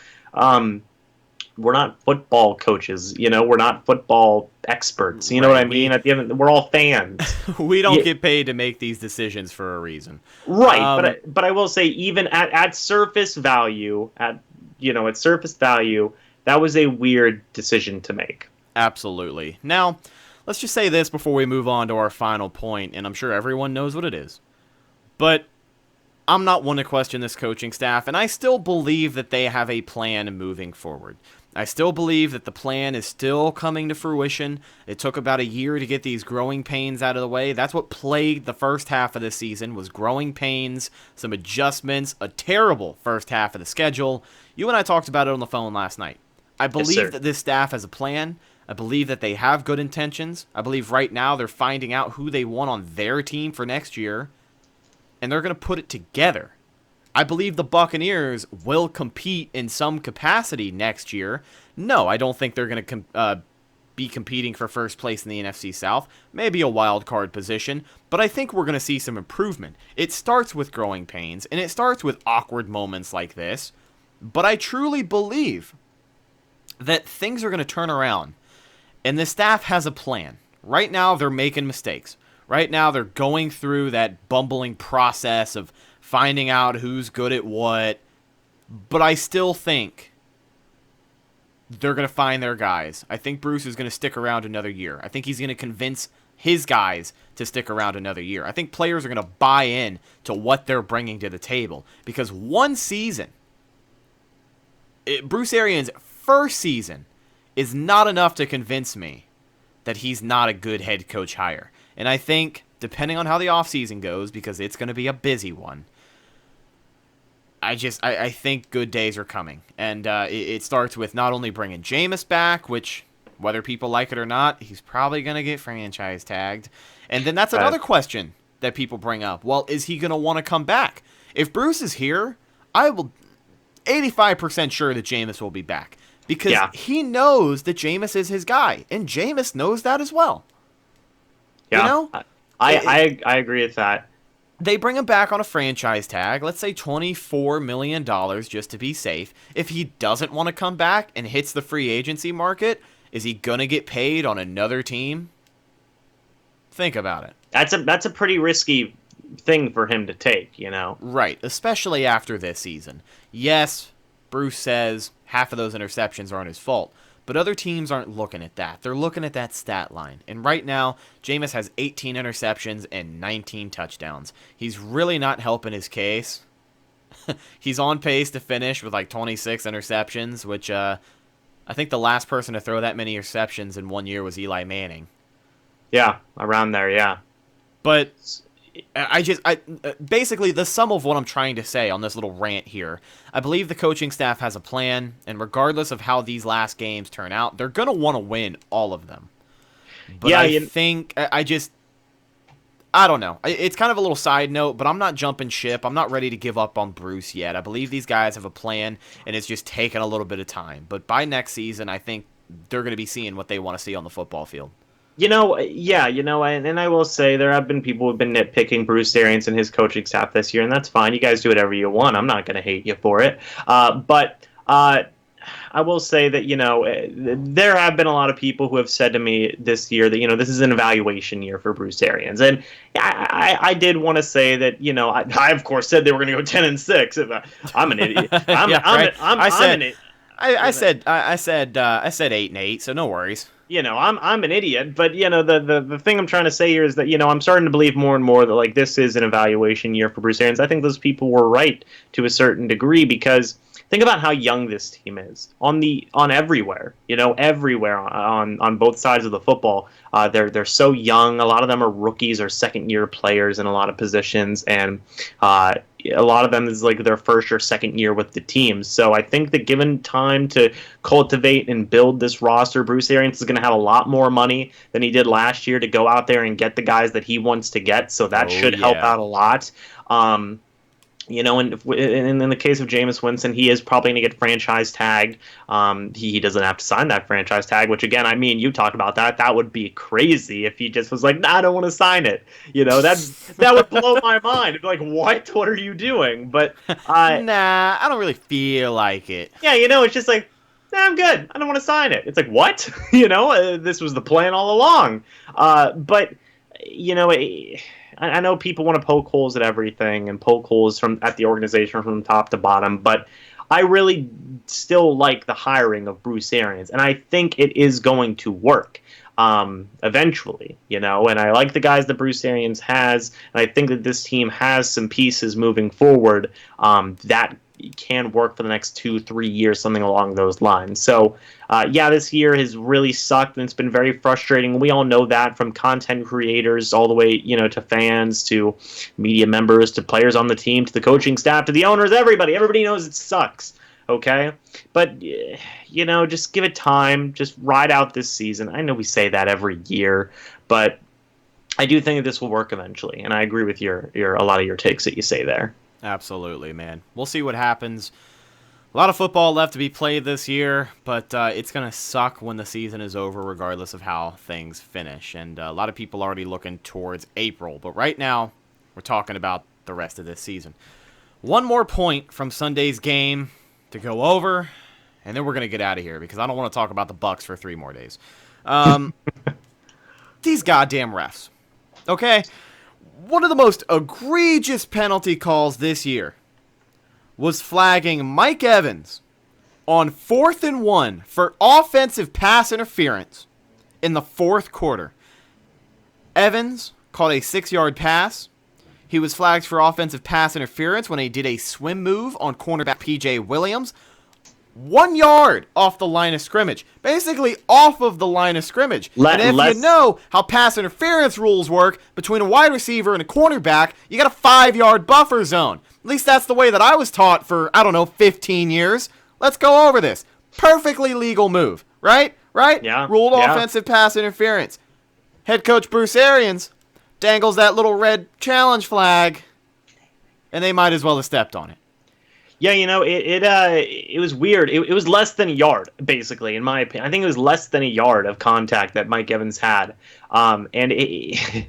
We're not football coaches, we're not football experts. You know what I mean? At the end, we're all fans. We don't get paid to make these decisions for a reason. Right. But I will say, even at surface value, at surface value, that was a weird decision to make. Absolutely. Now, let's just say this before we move on to our final point, and I'm sure everyone knows what it is. But I'm not one to question this coaching staff, and I still believe that they have a plan moving forward. I still believe that the plan is still coming to fruition. It took about a year to get these growing pains out of the way. That's what plagued the first half of the season, was growing pains, some adjustments, a terrible first half of the schedule. You and I talked about it on the phone last night. I believe that this staff has a plan. I believe that they have good intentions. I believe right now they're finding out who they want on their team for next year, and they're going to put it together. I believe the Buccaneers will compete in some capacity next year. No, I don't think they're going to be competing for first place in the NFC South. Maybe a wild card position, but I think we're going to see some improvement. It starts with growing pains, and it starts with awkward moments like this, but I truly believe that things are going to turn around, and the staff has a plan. Right now, they're making mistakes. Right now, they're going through that bumbling process of finding out who's good at what, but I still think they're going to find their guys. I think Bruce is going to stick around another year. I think he's going to convince his guys to stick around another year. I think players are going to buy in to what they're bringing to the table, because one season, Bruce Arians' first season, is not enough to convince me that he's not a good head coach hire. And I think, depending on how the offseason goes, because it's going to be a busy one, I think good days are coming. And it starts with not only bringing Jameis back, which, whether people like it or not, he's probably going to get franchise tagged. And then that's another question that people bring up. Well, is he going to want to come back? If Bruce is here, I will 85% sure that Jameis will be back. Because he knows that Jameis is his guy. And Jameis knows that as well. Yeah, you know? I agree with that. They bring him back on a franchise tag, let's say $24 million just to be safe. If he doesn't want to come back and hits the free agency market, is he going to get paid on another team? Think about it. That's a pretty risky thing for him to take, you know. Right, especially after this season. Yes, Bruce says half of those interceptions aren't his fault, but other teams aren't looking at that. They're looking at that stat line. And right now, Jameis has 18 interceptions and 19 touchdowns. He's really not helping his case. He's on pace to finish with like 26 interceptions, which I think the last person to throw that many interceptions in 1 year was Eli Manning. Yeah, around there, yeah. But basically, the sum of what I'm trying to say on this little rant here, I believe the coaching staff has a plan, and regardless of how these last games turn out, they're going to want to win all of them. But yeah, I don't know. It's kind of a little side note, but I'm not jumping ship. I'm not ready to give up on Bruce yet. I believe these guys have a plan, and it's just taking a little bit of time. But by next season, I think they're going to be seeing what they want to see on the football field. and I will say there have been people who have been nitpicking Bruce Arians and his coaching staff this year, and that's fine. You guys do whatever you want. I'm not going to hate you for it. But I will say that, there have been a lot of people who have said to me this year that, this is an evaluation year for Bruce Arians. And I did want to say that, I of course said they were going to go 10-6. I'm an idiot. I said 8-8, so no worries. I'm an idiot, but the thing I'm trying to say here is that I'm starting to believe more and more that like this is an evaluation year for Bruce Arians. I think those people were right to a certain degree, because think about how young this team is on everywhere, everywhere on both sides of the football. They're so young. A lot of them are rookies or second year players in a lot of positions, and a lot of them is like their first or second year with the team. So I think that given time to cultivate and build this roster, Bruce Arians is going to have a lot more money than he did last year to go out there and get the guys that he wants to get. So that should help out a lot. And in the case of Jameis Winston, he is probably going to get franchise tagged. He doesn't have to sign that franchise tag, which again, I mean, you talked about that. That would be crazy if he just was like, nah, I don't want to sign it. That would blow my mind. It'd be like, what? What are you doing? But nah, I don't really feel like it. Yeah, it's just like, nah, I'm good. I don't want to sign it. It's like, what? This was the plan all along. But I know people want to poke holes at everything and poke holes at the organization from top to bottom, but I really still like the hiring of Bruce Arians, and I think it is going to work eventually, and I like the guys that Bruce Arians has, and I think that this team has some pieces moving forward that can work for the next 2-3 years, something along those lines. So, this year has really sucked, and it's been very frustrating. We all know that, from content creators all the way, to fans, to media members, to players on the team, to the coaching staff, to the owners, everybody. Everybody knows it sucks, okay? But, just give it time. Just ride out this season. I know we say that every year, but I do think that this will work eventually, and I agree with a lot of your takes that you say there. Absolutely, man. We'll see what happens. A lot of football left to be played this year, but it's going to suck when the season is over regardless of how things finish. And a lot of people already looking towards April. But right now, we're talking about the rest of this season. One more point from Sunday's game to go over, and then we're going to get out of here because I don't want to talk about the Bucs for 3 more days. These goddamn refs. Okay? One of the most egregious penalty calls this year was flagging Mike Evans on 4th and 1 for offensive pass interference in the 4th quarter. Evans caught a 6-yard pass. He was flagged for offensive pass interference when he did a swim move on cornerback P.J. Williams. 1 yard off the line of scrimmage. Basically off of the line of scrimmage. And if you know how pass interference rules work between a wide receiver and a cornerback, you got a 5-yard buffer zone. At least that's the way that I was taught for, 15 years. Let's go over this. Perfectly legal move, right? Right? Yeah. Ruled offensive pass interference. Head coach Bruce Arians dangles that little red challenge flag, and they might as well have stepped on it. Yeah, it was weird. It was less than a yard, basically, in my opinion. I think it was less than a yard of contact that Mike Evans had, and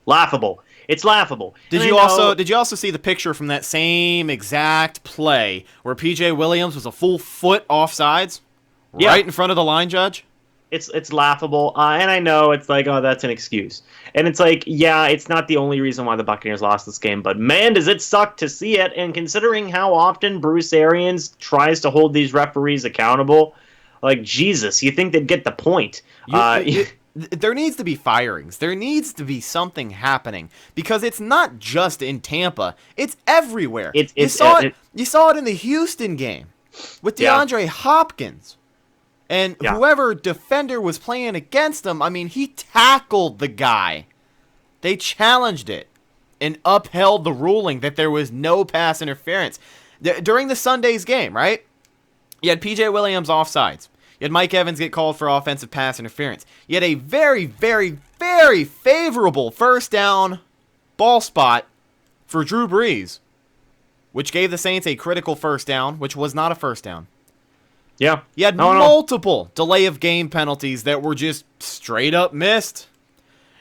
laughable. It's laughable. Did And you I know- also see the picture from that same exact play where PJ Williams was a full foot offsides, Yeah. right in front of the line judge? It's laughable, and I know it's like, oh, that's an excuse, and it's like, yeah, it's not the only reason why the Buccaneers lost this game, but man, does it suck to see it. And considering how often Bruce Arians tries to hold these referees accountable, like, Jesus, you think they'd get the point? There needs to be firings. There needs to be something happening because it's not just in Tampa; it's everywhere. You saw it in the Houston game with Yeah. DeAndre Hopkins. And Yeah. whoever defender was playing against him, I mean, he tackled the guy. They challenged it and upheld the ruling that there was no pass interference. During the Sunday's game, right? You had PJ Williams offsides. You had Mike Evans get called for offensive pass interference. You had a very, very, very favorable first down ball spot for Drew Brees, which gave the Saints a critical first down, which was not a first down. Yeah. You had No. multiple delay of game penalties that were just straight up missed.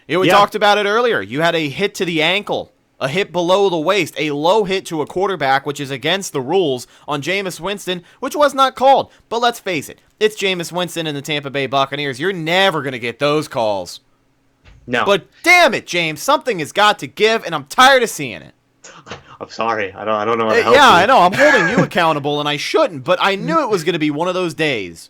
We Yeah. talked about it earlier. You had a hit to the ankle, a hit below the waist, a low hit to a quarterback, which is against the rules, on Jameis Winston, which was not called. But let's face it, it's Jameis Winston and the Tampa Bay Buccaneers. You're never going to get those calls. No. But damn it, James, something has got to give, and I'm tired of seeing it. I'm sorry. I don't know how to help Yeah, you. I know. I'm holding you accountable, and I shouldn't, but I knew it was going to be one of those days.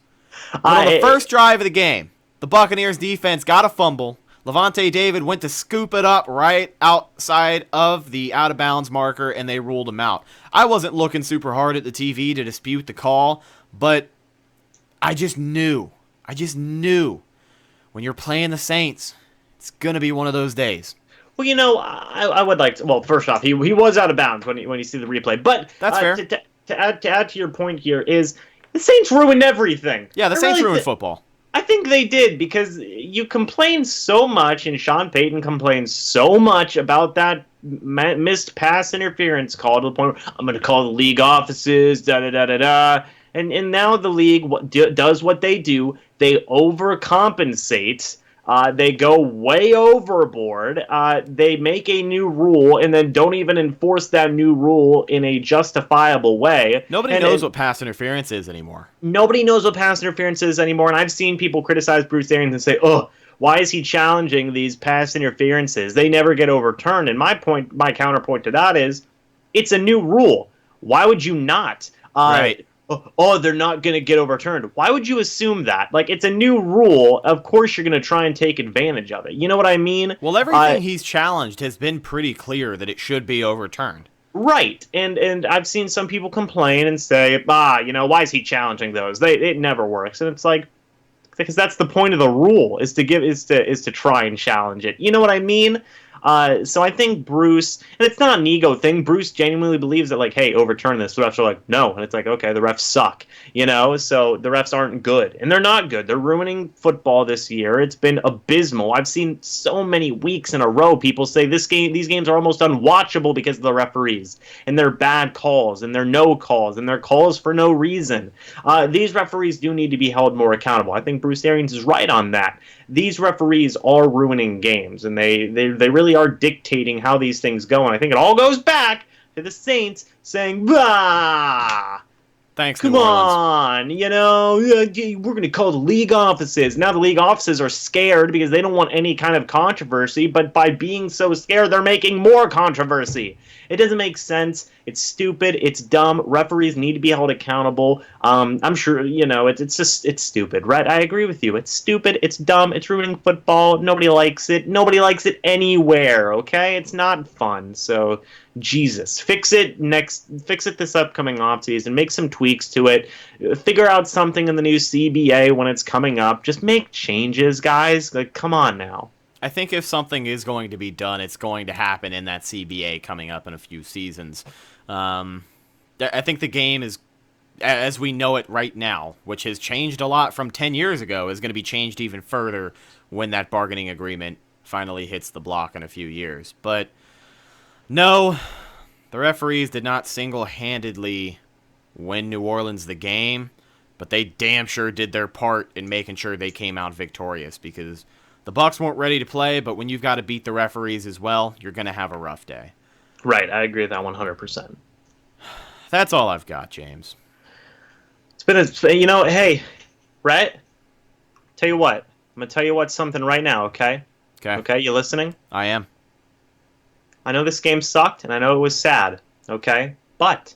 But on the first drive of the game, the Buccaneers defense got a fumble. Levante David went to scoop it up right outside of the out-of-bounds marker, and they ruled him out. I wasn't looking super hard at the TV to dispute the call, but I just knew. When you're playing the Saints, it's going to be one of those days. Well, I would like to. Well, first off, he was out of bounds when you see the replay. But That's fair. To add to your point here is the Saints ruined everything. Yeah, the I Saints really ruined thi- football. I think they did because you complain so much, and Sean Payton complains so much about that missed pass interference call to the point where I'm going to call the league offices, da da da da da. And now the league does what they do. They overcompensate. They go way overboard. They make a new rule and then don't even enforce that new rule in a justifiable way. Nobody knows what pass interference is anymore. Nobody knows what pass interference is anymore, and I've seen people criticize Bruce Arians and say, "Oh, why is he challenging these pass interferences? They never get overturned." And my counterpoint to that is, it's a new rule. Why would you not? Right. Oh, they're not going to get overturned. Why would you assume that? Like, it's a new rule. Of course you're going to try and take advantage of it. You know what I mean? Well, everything he's challenged has been pretty clear that it should be overturned. Right. And I've seen some people complain and say, why is he challenging those? It never works. And it's like, because that's the point of the rule, is to try and challenge it. You know what I mean? So I think Bruce, and it's not an ego thing, Bruce genuinely believes that, like, hey, overturn this. The refs are like, no. And it's like, okay, the refs suck, so the refs aren't good. And they're not good. They're ruining football this year. It's been abysmal. I've seen so many weeks in a row people say these games are almost unwatchable because of the referees and their bad calls and their no calls and their calls for no reason. These referees do need to be held more accountable. I think Bruce Arians is right on that. These referees are ruining games, and they really are dictating how these things go. And I think it all goes back to the Saints saying, "Bah, Thanks, come New Orleans. on, we're going to call the league offices." Now the league offices are scared because they don't want any kind of controversy, but by being so scared, they're making more controversy. It doesn't make sense. It's stupid. It's dumb. Referees need to be held accountable. I'm sure, it's stupid, right? I agree with you. It's stupid. It's dumb. It's ruining football. Nobody likes it. Nobody likes it anywhere, okay? It's not fun. So, Jesus. Fix it this upcoming offseason. Make some tweaks to it. Figure out something in the new CBA when it's coming up. Just make changes, guys. Like, come on now. I think if something is going to be done, it's going to happen in that CBA coming up in a few seasons. I think the game is, as we know it right now, which has changed a lot from 10 years ago, is going to be changed even further when that bargaining agreement finally hits the block in a few years. But no, the referees did not single-handedly win New Orleans the game, but they damn sure did their part in making sure they came out victorious, because The Bucs weren't ready to play, but when you've got to beat the referees as well, you're going to have a rough day. Right, I agree with that 100%. That's all I've got, James. It's been hey, Rhett, tell you what. I'm going to tell you something right now, okay? Okay. Okay, you listening? I am. I know this game sucked, and I know it was sad, okay? But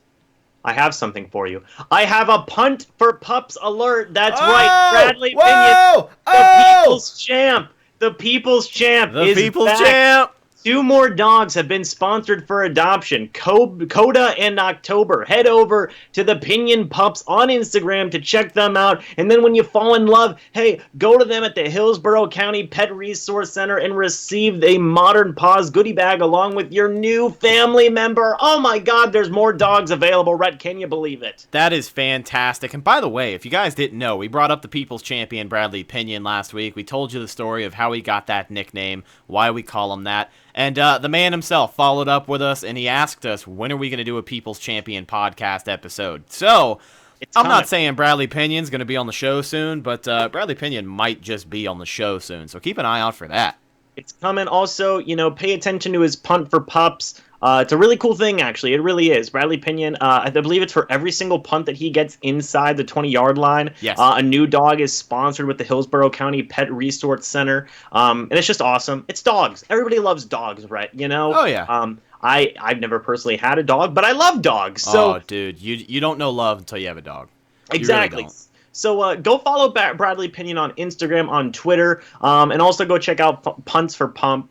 I have something for you. I have a punt for pups alert. That's right, Bradley Pinion, the People's Champ. The People's Champ is People's back. Champ. 2 more dogs have been sponsored for adoption, Coda and October. Head over to the Pinion Pups on Instagram to check them out. And then when you fall in love, hey, go to them at the Hillsborough County Pet Resource Center and receive a Modern Paws goodie bag along with your new family member. Oh my God, there's more dogs available. Rhett, can you believe it? That is fantastic. And by the way, if you guys didn't know, we brought up the People's Champion, Bradley Pinion, last week. We told you the story of how he got that nickname, why we call him that. And the man himself followed up with us, and he asked us, when are we going to do a People's Champion podcast episode? So, I'm not saying Bradley Pinion's going to be on the show soon, but Bradley Pinion might just be on the show soon. So keep an eye out for that. It's coming. Also, pay attention to his punt for pups. It's a really cool thing, actually. It really is. Bradley Pinion, I believe it's for every single punt that he gets inside the 20-yard line. Yes. A new dog is sponsored with the Hillsborough County Pet Resource Center. And it's just awesome. It's dogs. Everybody loves dogs, right? Oh, yeah. I've never personally had a dog, but I love dogs. So, oh, dude, you don't know love until you have a dog. Exactly. You really don't. So go follow Bradley Pinion on Instagram, on Twitter, and also go check out Punts for Pups.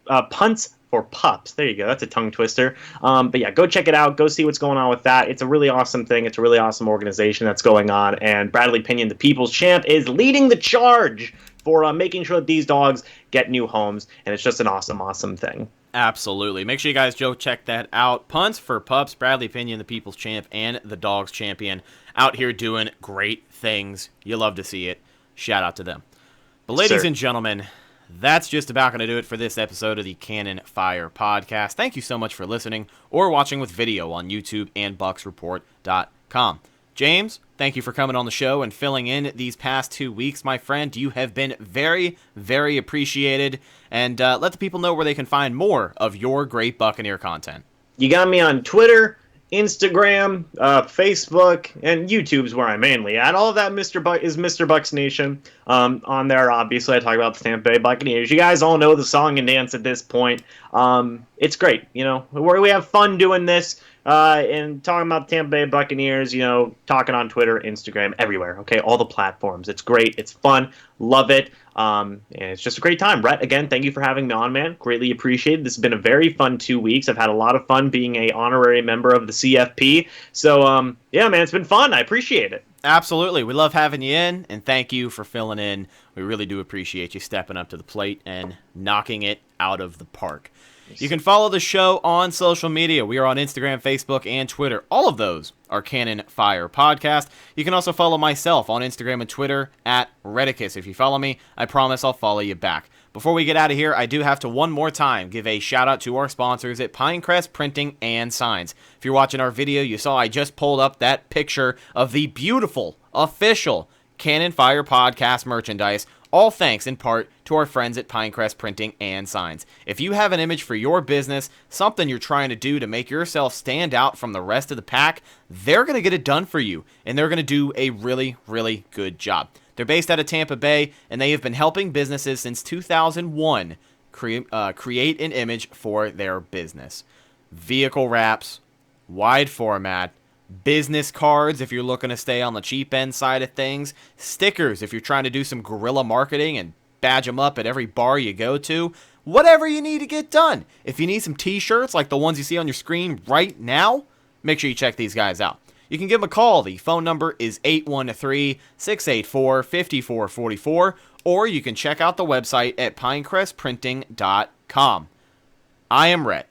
There you go. That's a tongue twister. But yeah, go check it out. Go see what's going on with that. It's a really awesome thing. It's a really awesome organization that's going on. And Bradley Pinion, the People's Champ, is leading the charge for making sure that these dogs get new homes. And it's just an awesome, awesome thing. Absolutely. Make sure you guys go check that out. Punts for Pups, Bradley Pinion, the People's Champ, and the Dogs Champion out here doing great things. You love to see it. Shout out to them. But ladies and gentlemen, that's just about going to do it for this episode of the Cannon Fire Podcast. Thank you so much for listening or watching with video on YouTube and BucsReport.com. James, thank you for coming on the show and filling in these past 2 weeks, my friend. You have been very, very appreciated. And let the people know where they can find more of your great Buccaneer content. You got me on Twitter, Instagram, Facebook, and YouTube's where I'm mainly at. All of that is Mr. Bucks Nation. On there, obviously, I talk about the Tampa Bay Buccaneers. You guys all know the song and dance at this point. It's great, we have fun doing this. And talking about the Tampa Bay Buccaneers, talking on Twitter, Instagram, everywhere, okay? All the platforms. It's great. It's fun. Love it. And it's just a great time. Rhett, again, thank you for having me on, man. Greatly appreciated. This has been a very fun 2 weeks. I've had a lot of fun being a honorary member of the CFP. So, yeah, man, it's been fun. I appreciate it. Absolutely. We love having you in, and thank you for filling in. We really do appreciate you stepping up to the plate and knocking it out of the park. You can follow the show on social media. We are on Instagram, Facebook, and Twitter. All of those are Cannon Fire Podcast. You can also follow myself on Instagram and Twitter at Redicus. If you follow me, I promise I'll follow you back. Before we get out of here, I do have to one more time give a shout out to our sponsors at Pinecrest Printing and Signs. If you're watching our video, you saw I just pulled up that picture of the beautiful, official Cannon Fire Podcast merchandise. All thanks in part to our friends at Pinecrest Printing and Signs. If you have an image for your business, something you're trying to do to make yourself stand out from the rest of the pack, they're going to get it done for you, and they're going to do a really, really good job. They're based out of Tampa Bay, and they have been helping businesses since 2001 create an image for their business. Vehicle wraps, wide format, business cards if you're looking to stay on the cheap end side of things, stickers if you're trying to do some guerrilla marketing and badge them up at every bar you go to, whatever you need to get done. If you need some t-shirts like the ones you see on your screen right now, make sure you check these guys out. You can give them a call. The phone number is 813-684-5444, or you can check out the website at pinecrestprinting.com. I am Rhett,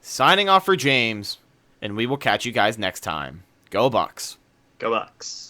signing off for James, and we will catch you guys next time. Go Bucks. Go Bucks.